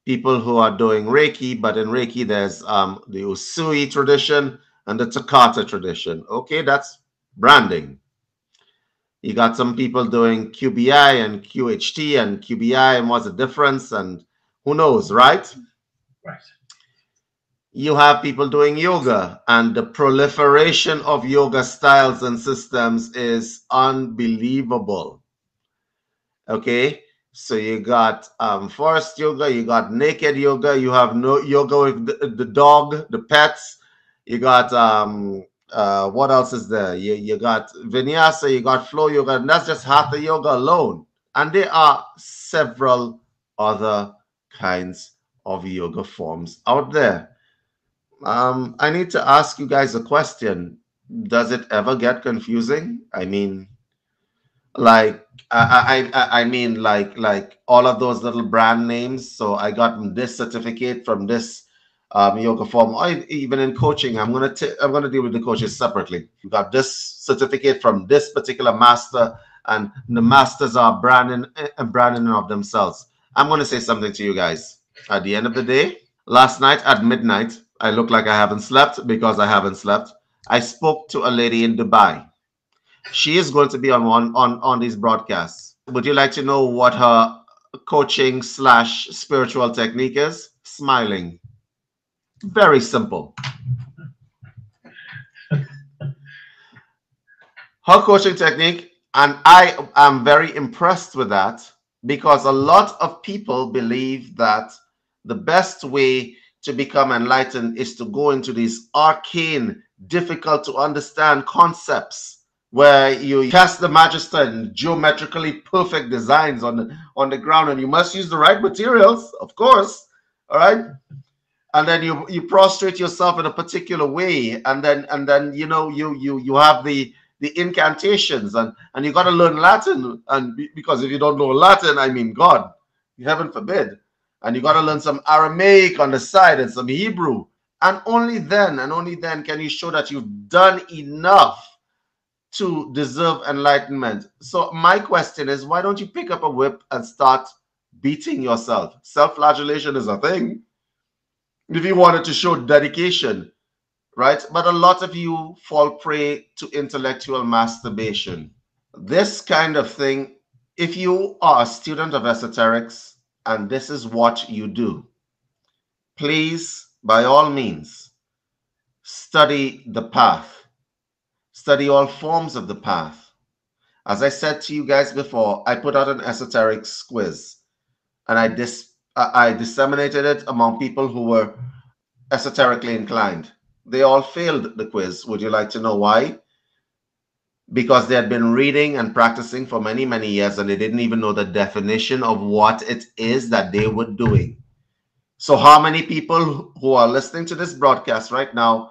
[SPEAKER 1] people who are doing Reiki, but in Reiki there's the Usui tradition and the Takata tradition. Okay, that's branding. You got some people doing QBI and QHT and QBI, and what's the difference? And who knows, right?
[SPEAKER 2] Right.
[SPEAKER 1] You have people doing yoga, and the proliferation of yoga styles and systems is unbelievable. Okay, so you got forest yoga, you got naked yoga, you have no yoga with the dog, the pets. You got what else is there? You got vinyasa, you got flow yoga, and that's just hatha yoga alone. And there are several other kinds of yoga forms out there. I need to ask you guys a question. Does it ever get confusing? I mean, like, I mean like all of those little brand names. So I got this certificate from this yoga form. Or even in coaching, I'm gonna deal with the coaches separately. You got this certificate from this particular master, and the masters are branding of themselves. I'm gonna say something to you guys. At the end of the day, last night at midnight, I look like I haven't slept because I haven't slept. I spoke to a lady in Dubai. She is going to be on these broadcasts. Would you like to know what her coaching slash spiritual technique is? Smiling. Very simple. Her coaching technique, and I am very impressed with that, because a lot of people believe that the best way to become enlightened is to go into these arcane, difficult to understand concepts where you cast the magister in geometrically perfect designs on the ground, and you must use the right materials, of course. All right. And then you prostrate yourself in a particular way, and then you have the incantations, and you got to learn Latin, and because if you don't know Latin, I mean, God, heaven forbid, and you got to learn some Aramaic on the side and some Hebrew, and only then can you show that you've done enough to deserve enlightenment. So my question is, why don't you pick up a whip and start beating yourself? Self-flagellation is a thing if you wanted to show dedication, right? But a lot of you fall prey to intellectual masturbation. This kind of thing, if you are a student of esoterics and this is what you do, please, by all means, study the path. Study all forms of the path. As I said to you guys before, I put out an esoterics quiz, and I disseminated it among people who were esoterically inclined. They all failed the quiz. Would you like to know why? Because they had been reading and practicing for many, many years, and they didn't even know the definition of what it is that they were doing. So how many people who are listening to this broadcast right now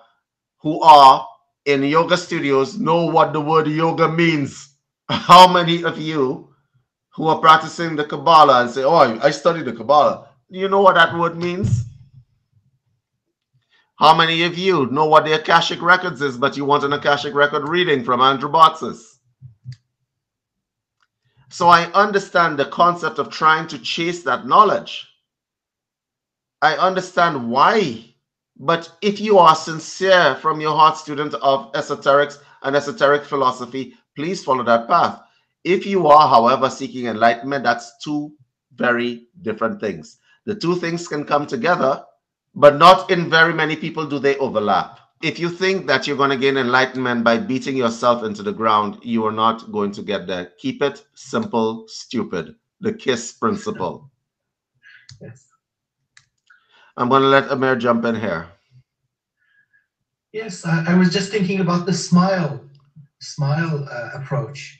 [SPEAKER 1] who are in yoga studios know what the word yoga means? How many of you who are practicing the Kabbalah and say, oh, I studied the Kabbalah, do you know what that word means? How many of you know what the Akashic Records is, but you want an Akashic Record reading from Andrew Botsis? So I understand the concept of trying to chase that knowledge. I understand why. But if you are sincere from your heart, student of esoterics and esoteric philosophy, please follow that path. If you are, however, seeking enlightenment, that's two very different things. The two things can come together, but not in very many people do they overlap. If you think that you're going to gain enlightenment by beating yourself into the ground, you are not going to get there. Keep it simple, stupid. The KISS principle.
[SPEAKER 2] Yes.
[SPEAKER 1] I'm going to let Amir jump in here.
[SPEAKER 2] Yes, I was just thinking about the smile approach.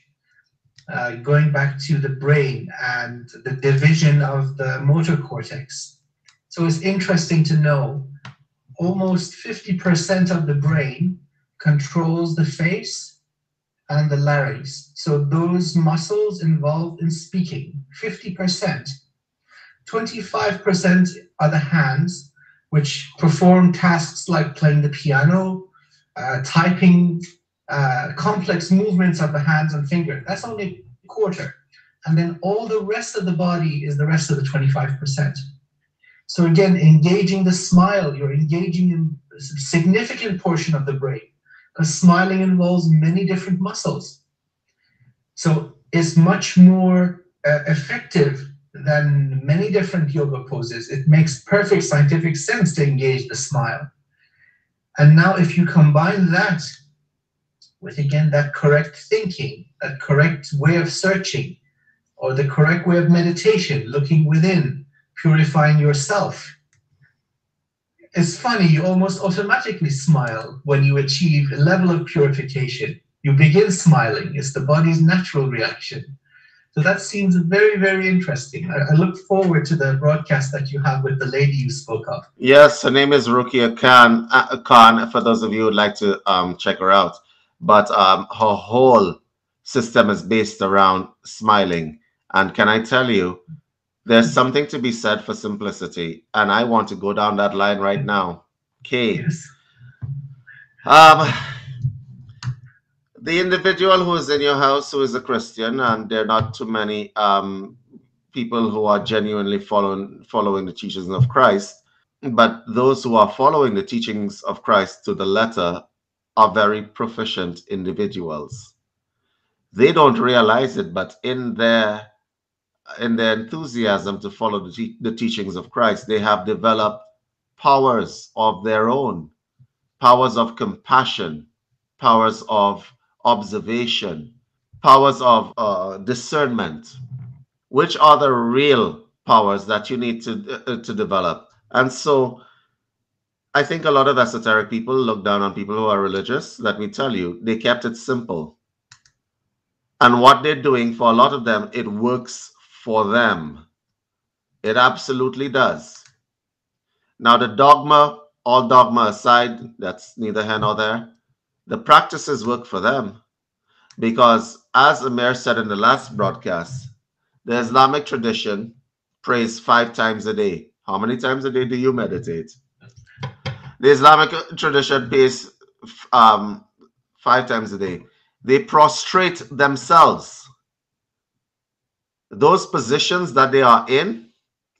[SPEAKER 2] Going back to the brain and the division of the motor cortex. So it's interesting to know almost 50% of the brain controls the face and the larynx. So those muscles involved in speaking, 50%. 25% are the hands, which perform tasks like playing the piano, typing, complex movements of the hands and fingers. That's only a quarter. And then all the rest of the body is the rest of the 25%. So again, engaging the smile, you're engaging in a significant portion of the brain, because smiling involves many different muscles. So it's much more effective than many different yoga poses. It makes perfect scientific sense to engage the smile. And now if you combine that with, again, that correct thinking, that correct way of searching, or the correct way of meditation, looking within, purifying yourself. It's funny, you almost automatically smile when you achieve a level of purification. You begin smiling. It's the body's natural reaction. So that seems very, very interesting. I look forward to the broadcast that you have with the lady you spoke of.
[SPEAKER 1] Yes, her name is Rukia Khan, for those of you who would like to check her out. But her whole system is based around smiling. And can I tell you, there's something to be said for simplicity, and I want to go down that line right now. Okay.
[SPEAKER 2] Yes.
[SPEAKER 1] Um, the individual who is in your house who is a Christian, and there are not too many people who are genuinely following the teachings of Christ, but those who are following the teachings of Christ to the letter are very proficient individuals. They don't realize it, but in their enthusiasm to follow the teachings of Christ, they have developed powers of their own, powers of compassion, powers of observation, powers of discernment, which are the real powers that you need to develop. And so I think a lot of esoteric people look down on people who are religious. Let me tell you, they kept it simple. And what they're doing, for a lot of them, it works for them. It absolutely does. Now, the dogma, all dogma aside, that's neither here nor there, the practices work for them. Because, as Amir said in the last broadcast, the Islamic tradition prays 5 times a day. How many times a day do you meditate? The Islamic tradition prays 5 times a day. They prostrate themselves. Those positions that they are in,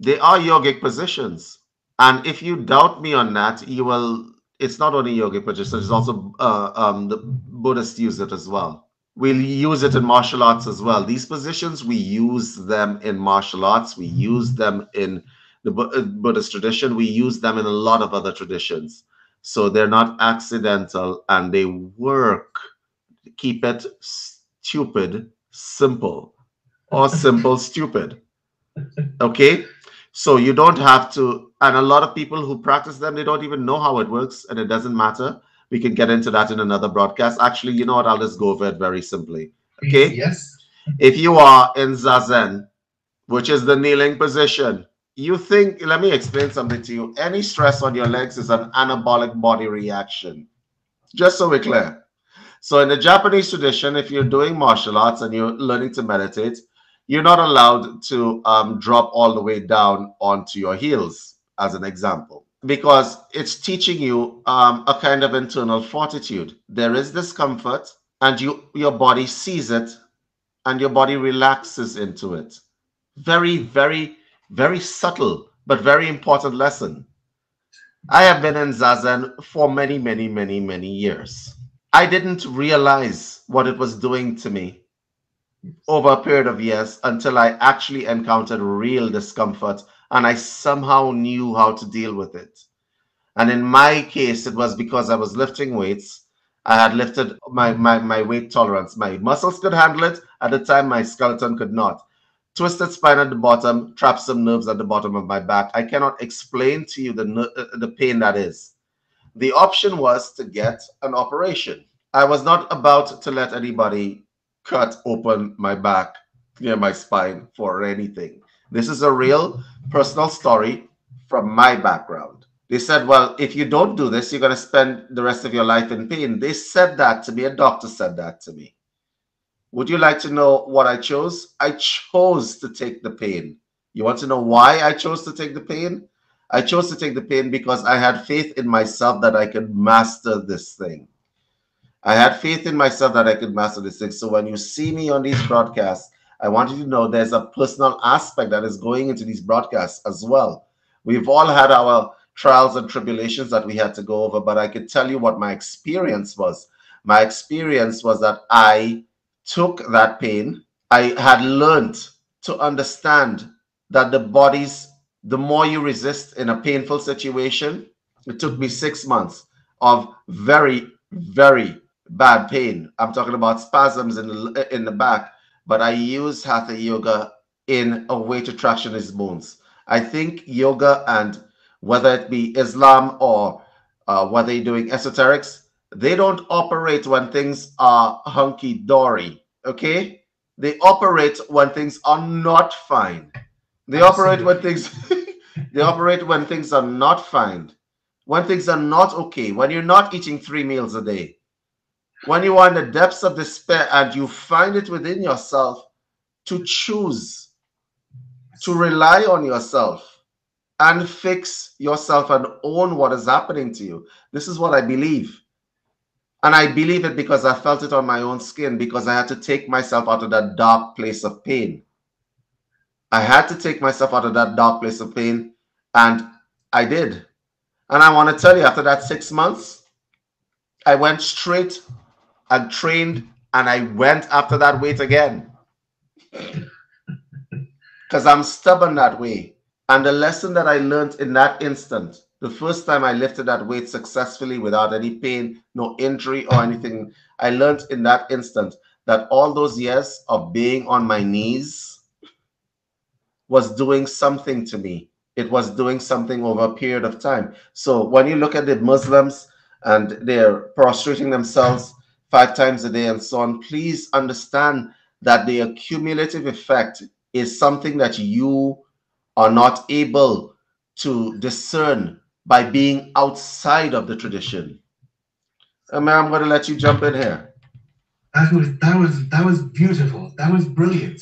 [SPEAKER 1] they are yogic positions. And if you doubt me on that, you will. It's not only yogic positions, it's also the Buddhists use it as well. We'll use it in martial arts as well. These positions, we use them in martial arts. We use them in the Buddhist tradition. We use them in a lot of other traditions. So they're not accidental, and they work. Keep it stupid, simple, or simple, stupid. Okay? So you don't have to, and a lot of people who practice them, they don't even know how it works, and it doesn't matter. We can get into that in another broadcast. Actually, you know what? I'll just go over it very simply. Okay?
[SPEAKER 2] Yes.
[SPEAKER 1] If you are in Zazen, which is the kneeling position, you think, let me explain something to you. Any stress on your legs is an anabolic body reaction. Just so we're clear. So in the Japanese tradition, if you're doing martial arts and you're learning to meditate, you're not allowed to drop all the way down onto your heels, as an example, because it's teaching you a kind of internal fortitude. There is discomfort, and your body sees it, and your body relaxes into it. Very, very, very subtle, but very important lesson. I have been in Zazen for many, many, many, many years. I didn't realize what it was doing to me over a period of years until I actually encountered real discomfort, and I somehow knew how to deal with it. And in my case, it was because I was lifting weights. I had lifted my weight tolerance. My muscles could handle it. At the time, my skeleton could not. Twisted spine at the bottom, trapped some nerves at the bottom of my back. I cannot explain to you the pain that is. The option was to get an operation. I was not about to let anybody cut open my back, near my spine, for anything. This is a real personal story from my background. They said, well, if you don't do this, you're going to spend the rest of your life in pain. They said that to me. A doctor said that to me. Would you like to know what I chose? I chose to take the pain. You want to know why I chose to take the pain? I chose to take the pain because I had faith in myself that I could master this thing. I had faith in myself that I could master this thing. So when you see me on these broadcasts, I want you to know there's a personal aspect that is going into these broadcasts as well. We've all had our trials and tribulations that we had to go over, but I could tell you what my experience was. My experience was that I took that pain. I had learned to understand that the more you resist in a painful situation, it took me 6 months of very, very bad pain. I'm talking about spasms in the back, but I use Hatha Yoga in a way to traction his bones. I think yoga, and whether it be Islam or whether you're doing esoterics, they don't operate when things are hunky-dory, okay? They operate when things are not fine. They operate when things they operate when things are not fine, when things are not okay, when you're not eating 3 meals a day. when you are in the depths of despair and you find it within yourself to choose to rely on yourself and fix yourself and own what is happening to you. This is what I believe. And I believe it because I felt it on my own skin, because I had to take myself out of that dark place of pain. I had to take myself out of that dark place of pain, and I did. And I want to tell you, after that 6 months, I went straight and trained, and I went after that weight again. Because I'm stubborn that way. And the lesson that I learned in that instant, the first time I lifted that weight successfully without any pain, no injury or anything, I learned in that instant that all those years of being on my knees was doing something to me. It was doing something over a period of time. So when you look at the Muslims and they're prostrating themselves 5 times a day and so on, please understand that the accumulative effect is something that you are not able to discern by being outside of the tradition. Amir, I'm going to let you jump in here.
[SPEAKER 2] That was beautiful. That was brilliant.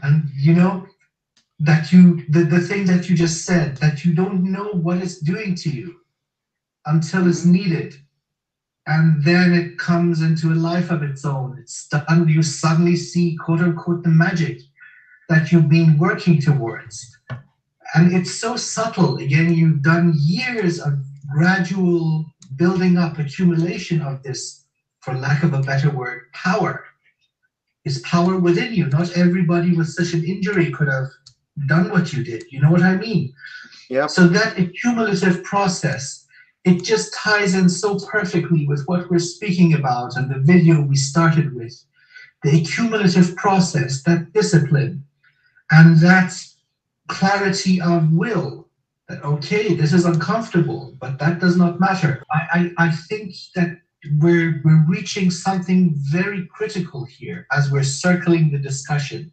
[SPEAKER 2] And you know, the thing that you just said, that you don't know what it's doing to you until it's needed. And then it comes into a life of its own. You suddenly see, quote unquote, the magic that you've been working towards. And it's so subtle. Again, you've done years of gradual building up, accumulation of this, for lack of a better word, power. Is power within you. Not everybody with such an injury could have done what you did. You know what I mean?
[SPEAKER 1] Yeah.
[SPEAKER 2] So that accumulative process, it just ties in so perfectly with what we're speaking about and the video we started with. The accumulative process, that discipline, and that clarity of will, that, okay, this is uncomfortable, but that does not matter. I think that we're reaching something very critical here as we're circling the discussion.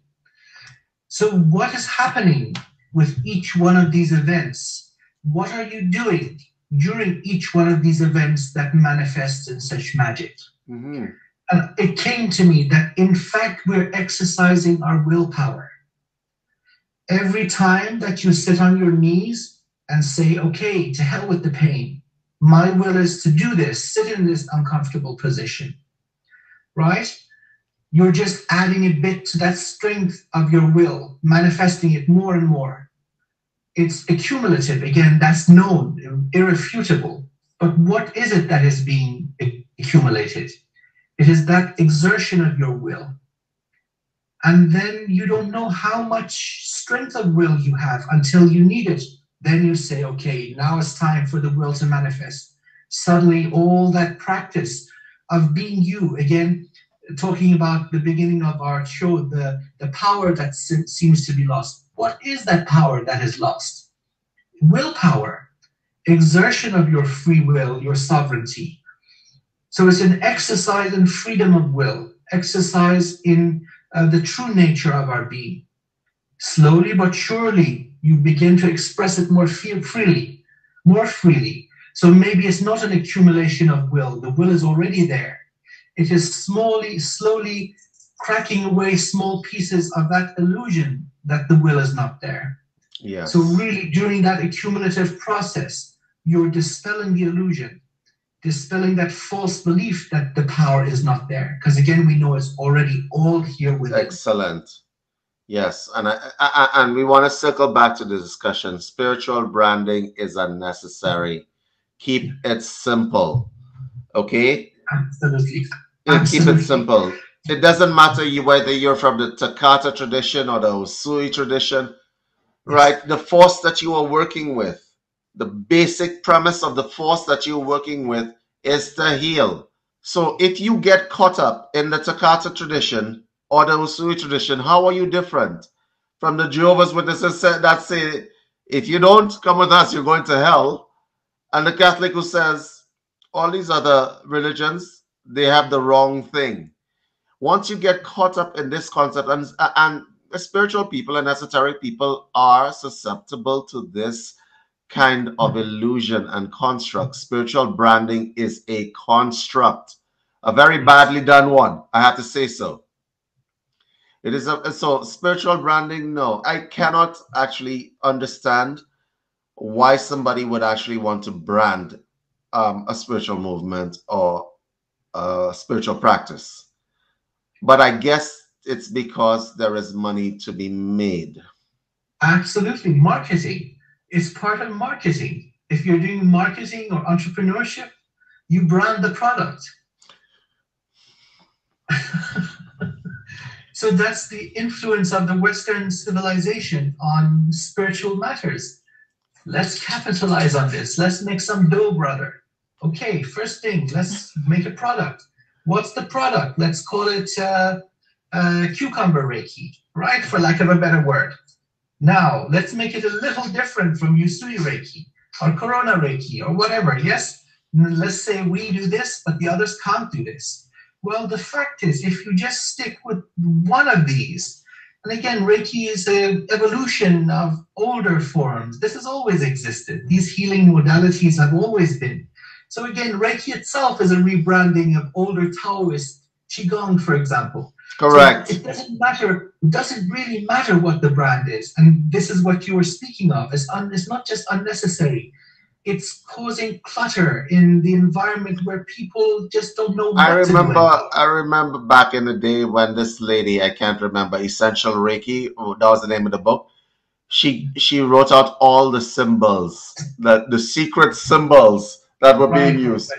[SPEAKER 2] So what is happening with each one of these events? What are you doing during each one of these events that manifests in such magic?
[SPEAKER 1] Mm-hmm.
[SPEAKER 2] And it came to me that, in fact, we're exercising our willpower. Every time that you sit on your knees and say, okay, to hell with the pain, my will is to do this, sit in this uncomfortable position, right? You're just adding a bit to that strength of your will, manifesting it more and more. It's accumulative. Again, that's known, irrefutable. But what is it that is being accumulated? It is that exertion of your will. And then you don't know how much strength of will you have until you need it. Then you say, okay, now it's time for the will to manifest. Suddenly, all that practice of being you, again, talking about the beginning of our show, the power that seems to be lost. What is that power that is lost? Willpower, exertion of your free will, your sovereignty. So it's an exercise in freedom of will, exercise in the true nature of our being. Slowly but surely, you begin to express it more freely. So maybe it's not an accumulation of will. The will is already there. It is slowly cracking away small pieces of that illusion that the will is not there.
[SPEAKER 1] Yes.
[SPEAKER 2] So really, during that accumulative process, you're dispelling the illusion, dispelling that false belief that the power is not there. Because again, we know it's already all here within.
[SPEAKER 1] Excellent. Yes, and we want to circle back to the discussion. Spiritual branding is unnecessary. Keep it simple, okay?
[SPEAKER 2] Absolutely.
[SPEAKER 1] Keep it simple. It doesn't matter whether you're from the Takata tradition or the Usui tradition, right? The force that you are working with, the basic premise of the force that you're working with is to heal. So if you get caught up in the Takata tradition or the Usui tradition, how are you different from the Jehovah's Witnesses that say, if you don't come with us, you're going to hell? And the Catholic who says, all these other religions, they have the wrong thing. Once you get caught up in this concept, and spiritual people and esoteric people are susceptible to this kind of illusion and construct. Spiritual branding is a construct a very badly done one. I have to say so. It is so spiritual branding. No, I cannot actually understand why somebody would actually want to brand a spiritual movement or a spiritual practice. But I guess it's because there is money to be made.
[SPEAKER 2] Absolutely. Marketing is part of marketing. If you're doing marketing or entrepreneurship, you brand the product. So that's the influence of the Western civilization on spiritual matters. Let's capitalize on this. Let's make some dough, brother. Okay, first thing, let's make a product. What's the product? Let's call it cucumber Reiki, right? For lack of a better word. Now, let's make it a little different from Usui Reiki or Corona Reiki or whatever. Yes, let's say we do this, but the others can't do this. Well, the fact is, if you just stick with one of these, and again, Reiki is an evolution of older forms. This has always existed. These healing modalities have always been. So again, Reiki itself is a rebranding of older Taoist Qigong, for example.
[SPEAKER 1] Correct.
[SPEAKER 2] So it doesn't matter. It doesn't really matter what the brand is. And this is what you were speaking of. It's not just unnecessary. It's causing clutter in the environment where people just don't know what to do.
[SPEAKER 1] I remember back in the day when this lady, I can't remember, Essential Reiki, that was the name of the book. She wrote out all the symbols, the secret symbols that were being used.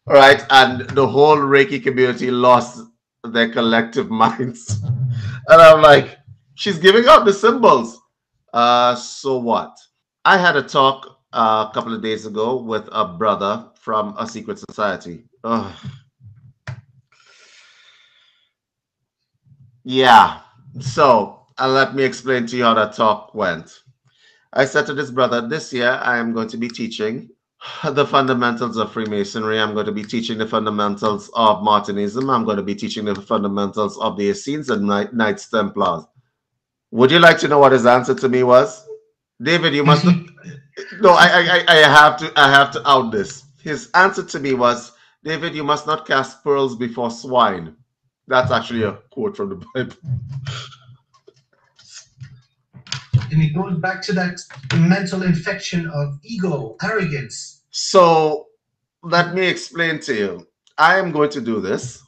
[SPEAKER 1] All right, and the whole Reiki community lost their collective minds. And I'm like, she's giving out the symbols. So what? I had a talk a couple of days ago with a brother from a secret society. Ugh. Yeah, so let me explain to you how that talk went. I said to this brother, this year I am going to be teaching the fundamentals of Freemasonry. I'm going to be teaching the fundamentals of Martinism. I'm going to be teaching the fundamentals of the Essenes and Knights Templars. Would you like to know what his answer to me was? David, you must no, I have to out this. His answer to me was, David, you must not cast pearls before swine. That's actually a quote from the Bible.
[SPEAKER 2] And it goes back to that mental infection of ego, arrogance.
[SPEAKER 1] So let me explain to you. I am going to do this.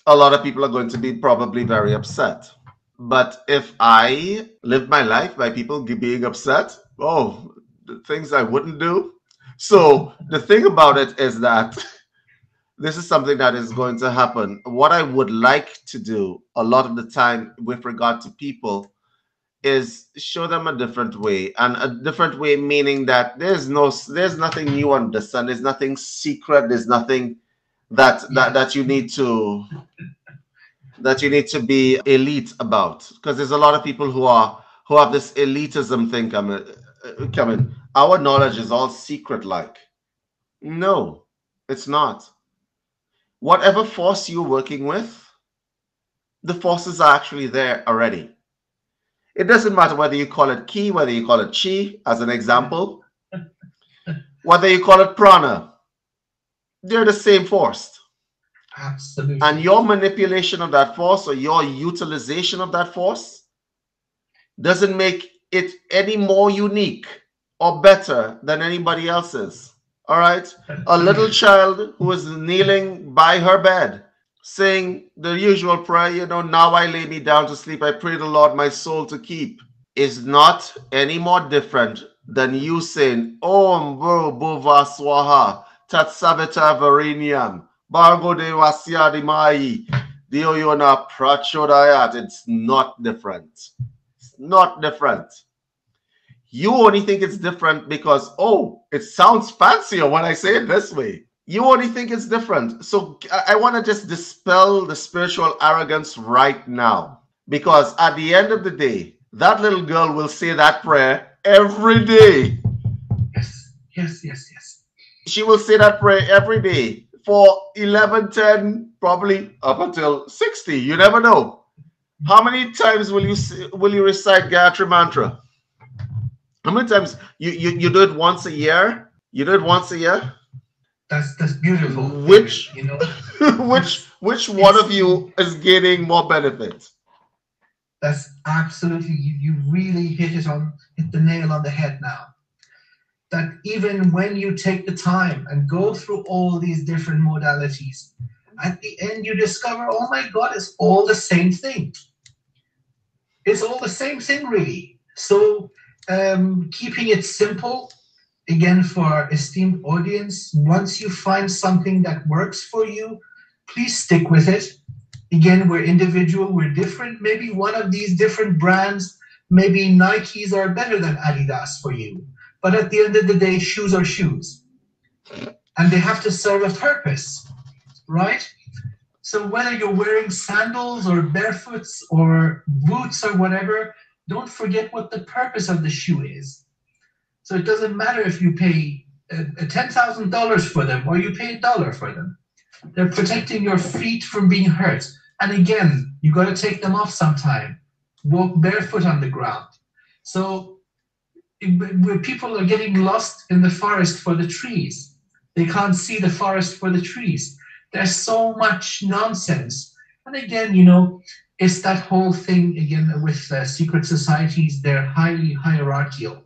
[SPEAKER 1] A lot of people are going to be probably very upset. But if I live my life by people being upset, oh, the things I wouldn't do. So the thing about it is that this is something that is going to happen. What I would like to do a lot of the time with regard to people is show them a different way. And a different way meaning that there's nothing new under the sun. There's nothing secret. There's nothing that you need to be elite about, because there's a lot of people who have this elitism thing coming. Our knowledge is all secret like. No, it's not. Whatever force you're working with, the forces are actually there already. It doesn't matter whether you call it ki, whether you call it chi, as an example, whether you call it prana, they're the same force.
[SPEAKER 2] Absolutely.
[SPEAKER 1] And your manipulation of that force or your utilization of that force doesn't make it any more unique or better than anybody else's. All right? A little child who is kneeling by her bed, saying the usual prayer, now I lay me down to sleep, I pray the Lord my soul to keep, is not any more different than you saying, Om Bova Swaha, Tat Savita Variniam, Bargo de Wasia de Mai, Dioyona Prachodayat. It's not different. It's not different. You only think it's different because, it sounds fancier when I say it this way. You only think it's different. So I want to just dispel the spiritual arrogance right now. Because at the end of the day, that little girl will say that prayer every day.
[SPEAKER 2] Yes.
[SPEAKER 1] She will say that prayer every day for 11, 10, probably up until 60. You never know. How many times will you recite Gayatri Mantra? How many times? You do it once a year? You do it once a year?
[SPEAKER 2] That's beautiful.
[SPEAKER 1] Which
[SPEAKER 2] David, you know,
[SPEAKER 1] which one of you is gaining more benefit?
[SPEAKER 2] that's absolutely, you really hit the nail on the head now. That even when you take the time and go through all these different modalities, at the end you discover, oh my God, it's all the same thing. It's all the same thing, really. So, keeping it simple, again, for our esteemed audience, once you find something that works for you, please stick with it. Again, we're individual, we're different. Maybe one of these different brands, maybe Nikes are better than Adidas for you. But at the end of the day, shoes are shoes. And they have to serve a purpose, right? So whether you're wearing sandals or barefoots or boots or whatever, don't forget what the purpose of the shoe is. So it doesn't matter if you pay $10,000 for them or you pay $1 for them. They're protecting your feet from being hurt. And again, you got to take them off sometime. Walk barefoot on the ground. So where people are getting lost in the forest for the trees, they can't see the forest for the trees. There's so much nonsense. And again, you know, it's that whole thing again with secret societies. They're highly hierarchical.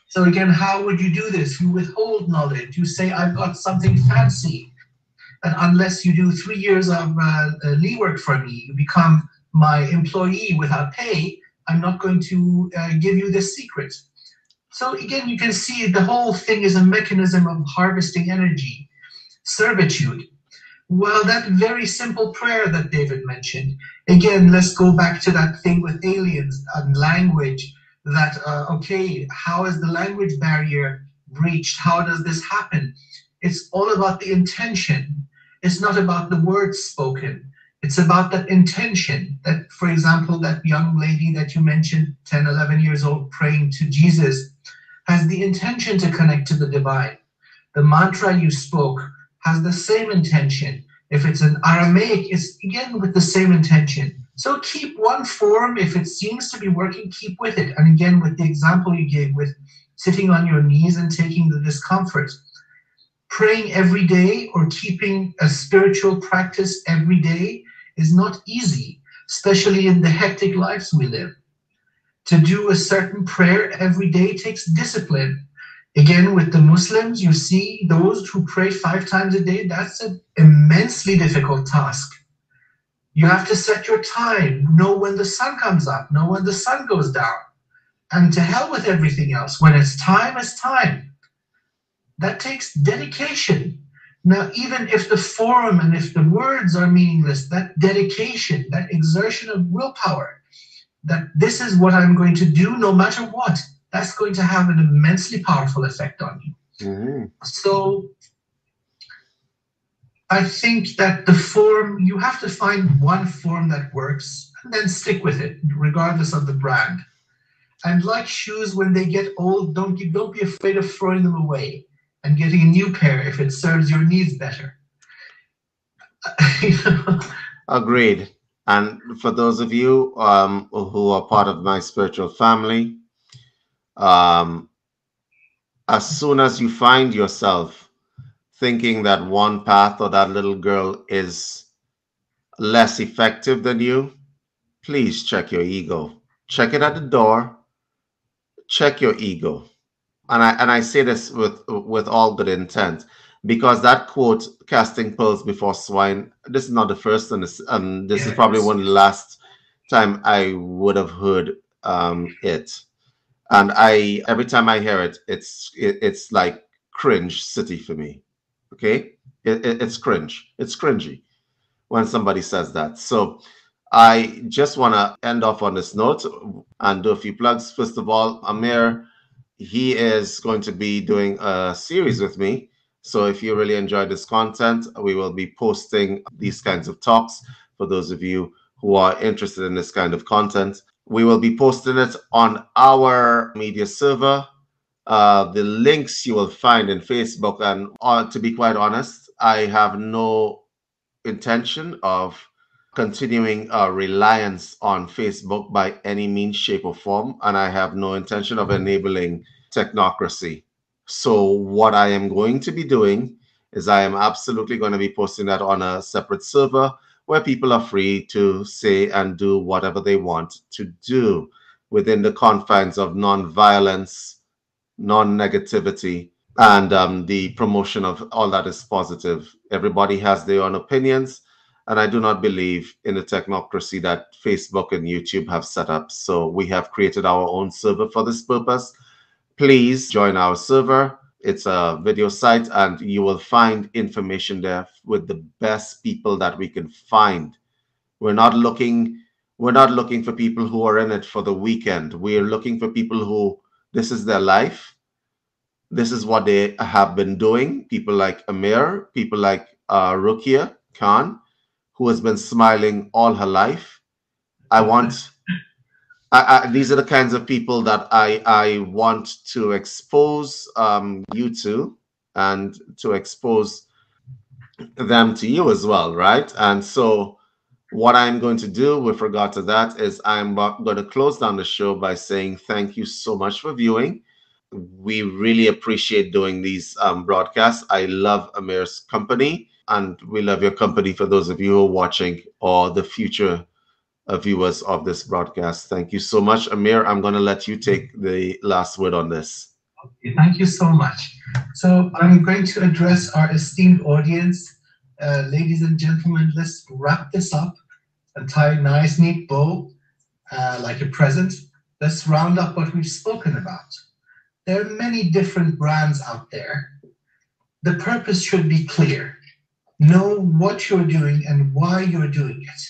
[SPEAKER 2] So again, how would you do this? You withhold knowledge. You say, I've got something fancy. And unless you do 3 years of Lee work for me, you become my employee without pay, I'm not going to give you this secret. So again, you can see the whole thing is a mechanism of harvesting energy, servitude. Well, that very simple prayer that David mentioned, again, let's go back to that thing with aliens and language, that, okay, how is the language barrier breached? How does this happen? It's all about the intention. It's not about the words spoken. It's about that intention. That, for example, that young lady that you mentioned, 10, 11 years old, praying to Jesus, has the intention to connect to the divine. The mantra you spoke has the same intention. If it's an Aramaic, it's again with the same intention. So keep one form. If it seems to be working, keep with it. And again, with the example you gave with sitting on your knees and taking the discomfort, praying every day or keeping a spiritual practice every day is not easy, especially in the hectic lives we live. To do a certain prayer every day takes discipline. Again, with the Muslims, you see those who pray 5 times a day, that's an immensely difficult task. You have to set your time, know when the sun comes up, know when the sun goes down. And to hell with everything else. When it's time, it's time. That takes dedication. Now, even if the form and if the words are meaningless, that dedication, that exertion of willpower, that this is what I'm going to do no matter what, that's going to have an immensely powerful effect on you. Mm-hmm. So I think that the form, you have to find one form that works and then stick with it, regardless of the brand. And like shoes, when they get old, don't be afraid of throwing them away and getting a new pair if it serves your needs better.
[SPEAKER 1] Agreed. And for those of you who are part of my spiritual family, as soon as you find yourself thinking that one path or that little girl is less effective than you, please check your ego. Check it at the door. Check your ego. And I say this with all good intent, because that quote, casting pearls before swine, this is not the first, and this is probably one of the last time I would have heard it. And every time I hear it, it's like cringe city for me. Okay, it's cringe. It's cringy when somebody says that. So I just want to end off on this note and do a few plugs. First of all, Amir, he is going to be doing a series with me. So if you really enjoy this content, we will be posting these kinds of talks for those of you who are interested in this kind of content. We will be posting it on our media server. The links you will find in Facebook. And to be quite honest, I have no intention of continuing a reliance on Facebook by any means, shape, or form. And I have no intention of enabling technocracy. So what I am going to be doing is I am absolutely going to be posting that on a separate server where people are free to say and do whatever they want to do within the confines of non-violence, non-negativity, and the promotion of all that is positive. Everybody has their own opinions, and I do not believe in the technocracy that Facebook and YouTube have set up. So we have created our own server for this purpose. Please join our server. It's a video site, and you will find information there with the best people that we can find. We're not looking for people who are in it for the weekend. We're looking for people who this is their life. This is what they have been doing. People like Amir, people like Rukia Khan, who has been smiling all her life. These are the kinds of people that I want to expose you to, and to expose them to you as well, right? And so what I'm going to do with regard to that is I'm going to close down the show by saying thank you so much for viewing. We really appreciate doing these broadcasts. I love Amir's company, and we love your company for those of you who are watching or the future viewers of this broadcast. Thank you so much. Amir, I'm going to let you take the last word on this.
[SPEAKER 2] Okay, thank you so much. So I'm going to address our esteemed audience. Ladies and gentlemen, let's wrap this up and tie a nice, neat bow like a present. Let's round up what we've spoken about. There are many different brands out there. The purpose should be clear. Know what you're doing and why you're doing it.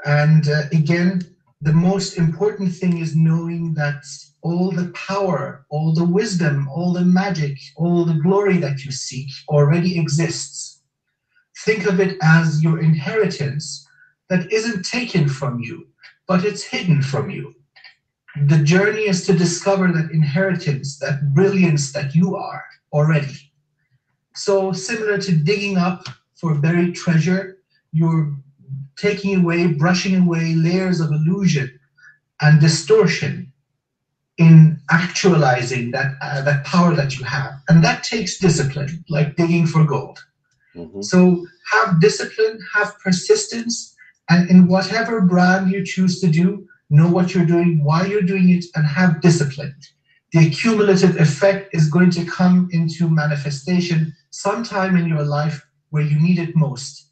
[SPEAKER 2] And again, the most important thing is knowing that all the power, all the wisdom, all the magic, all the glory that you seek already exists. Think of it as your inheritance that isn't taken from you, but it's hidden from you. The journey is to discover that inheritance, that brilliance that you are already. So similar to digging up for buried treasure, you're taking away, brushing away layers of illusion and distortion in actualizing that power that you have. And that takes discipline, like digging for gold. Mm-hmm. So have discipline, have persistence, and in whatever brand you choose to do, know what you're doing, why you're doing it, and have discipline. The cumulative effect is going to come into manifestation sometime in your life where you need it most.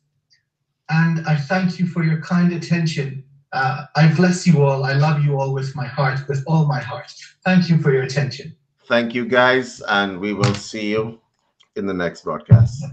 [SPEAKER 2] And I thank you for your kind attention. I bless you all. I love you all with my heart, with all my heart. Thank you for your attention.
[SPEAKER 1] Thank you, guys, and we will see you in the next broadcast.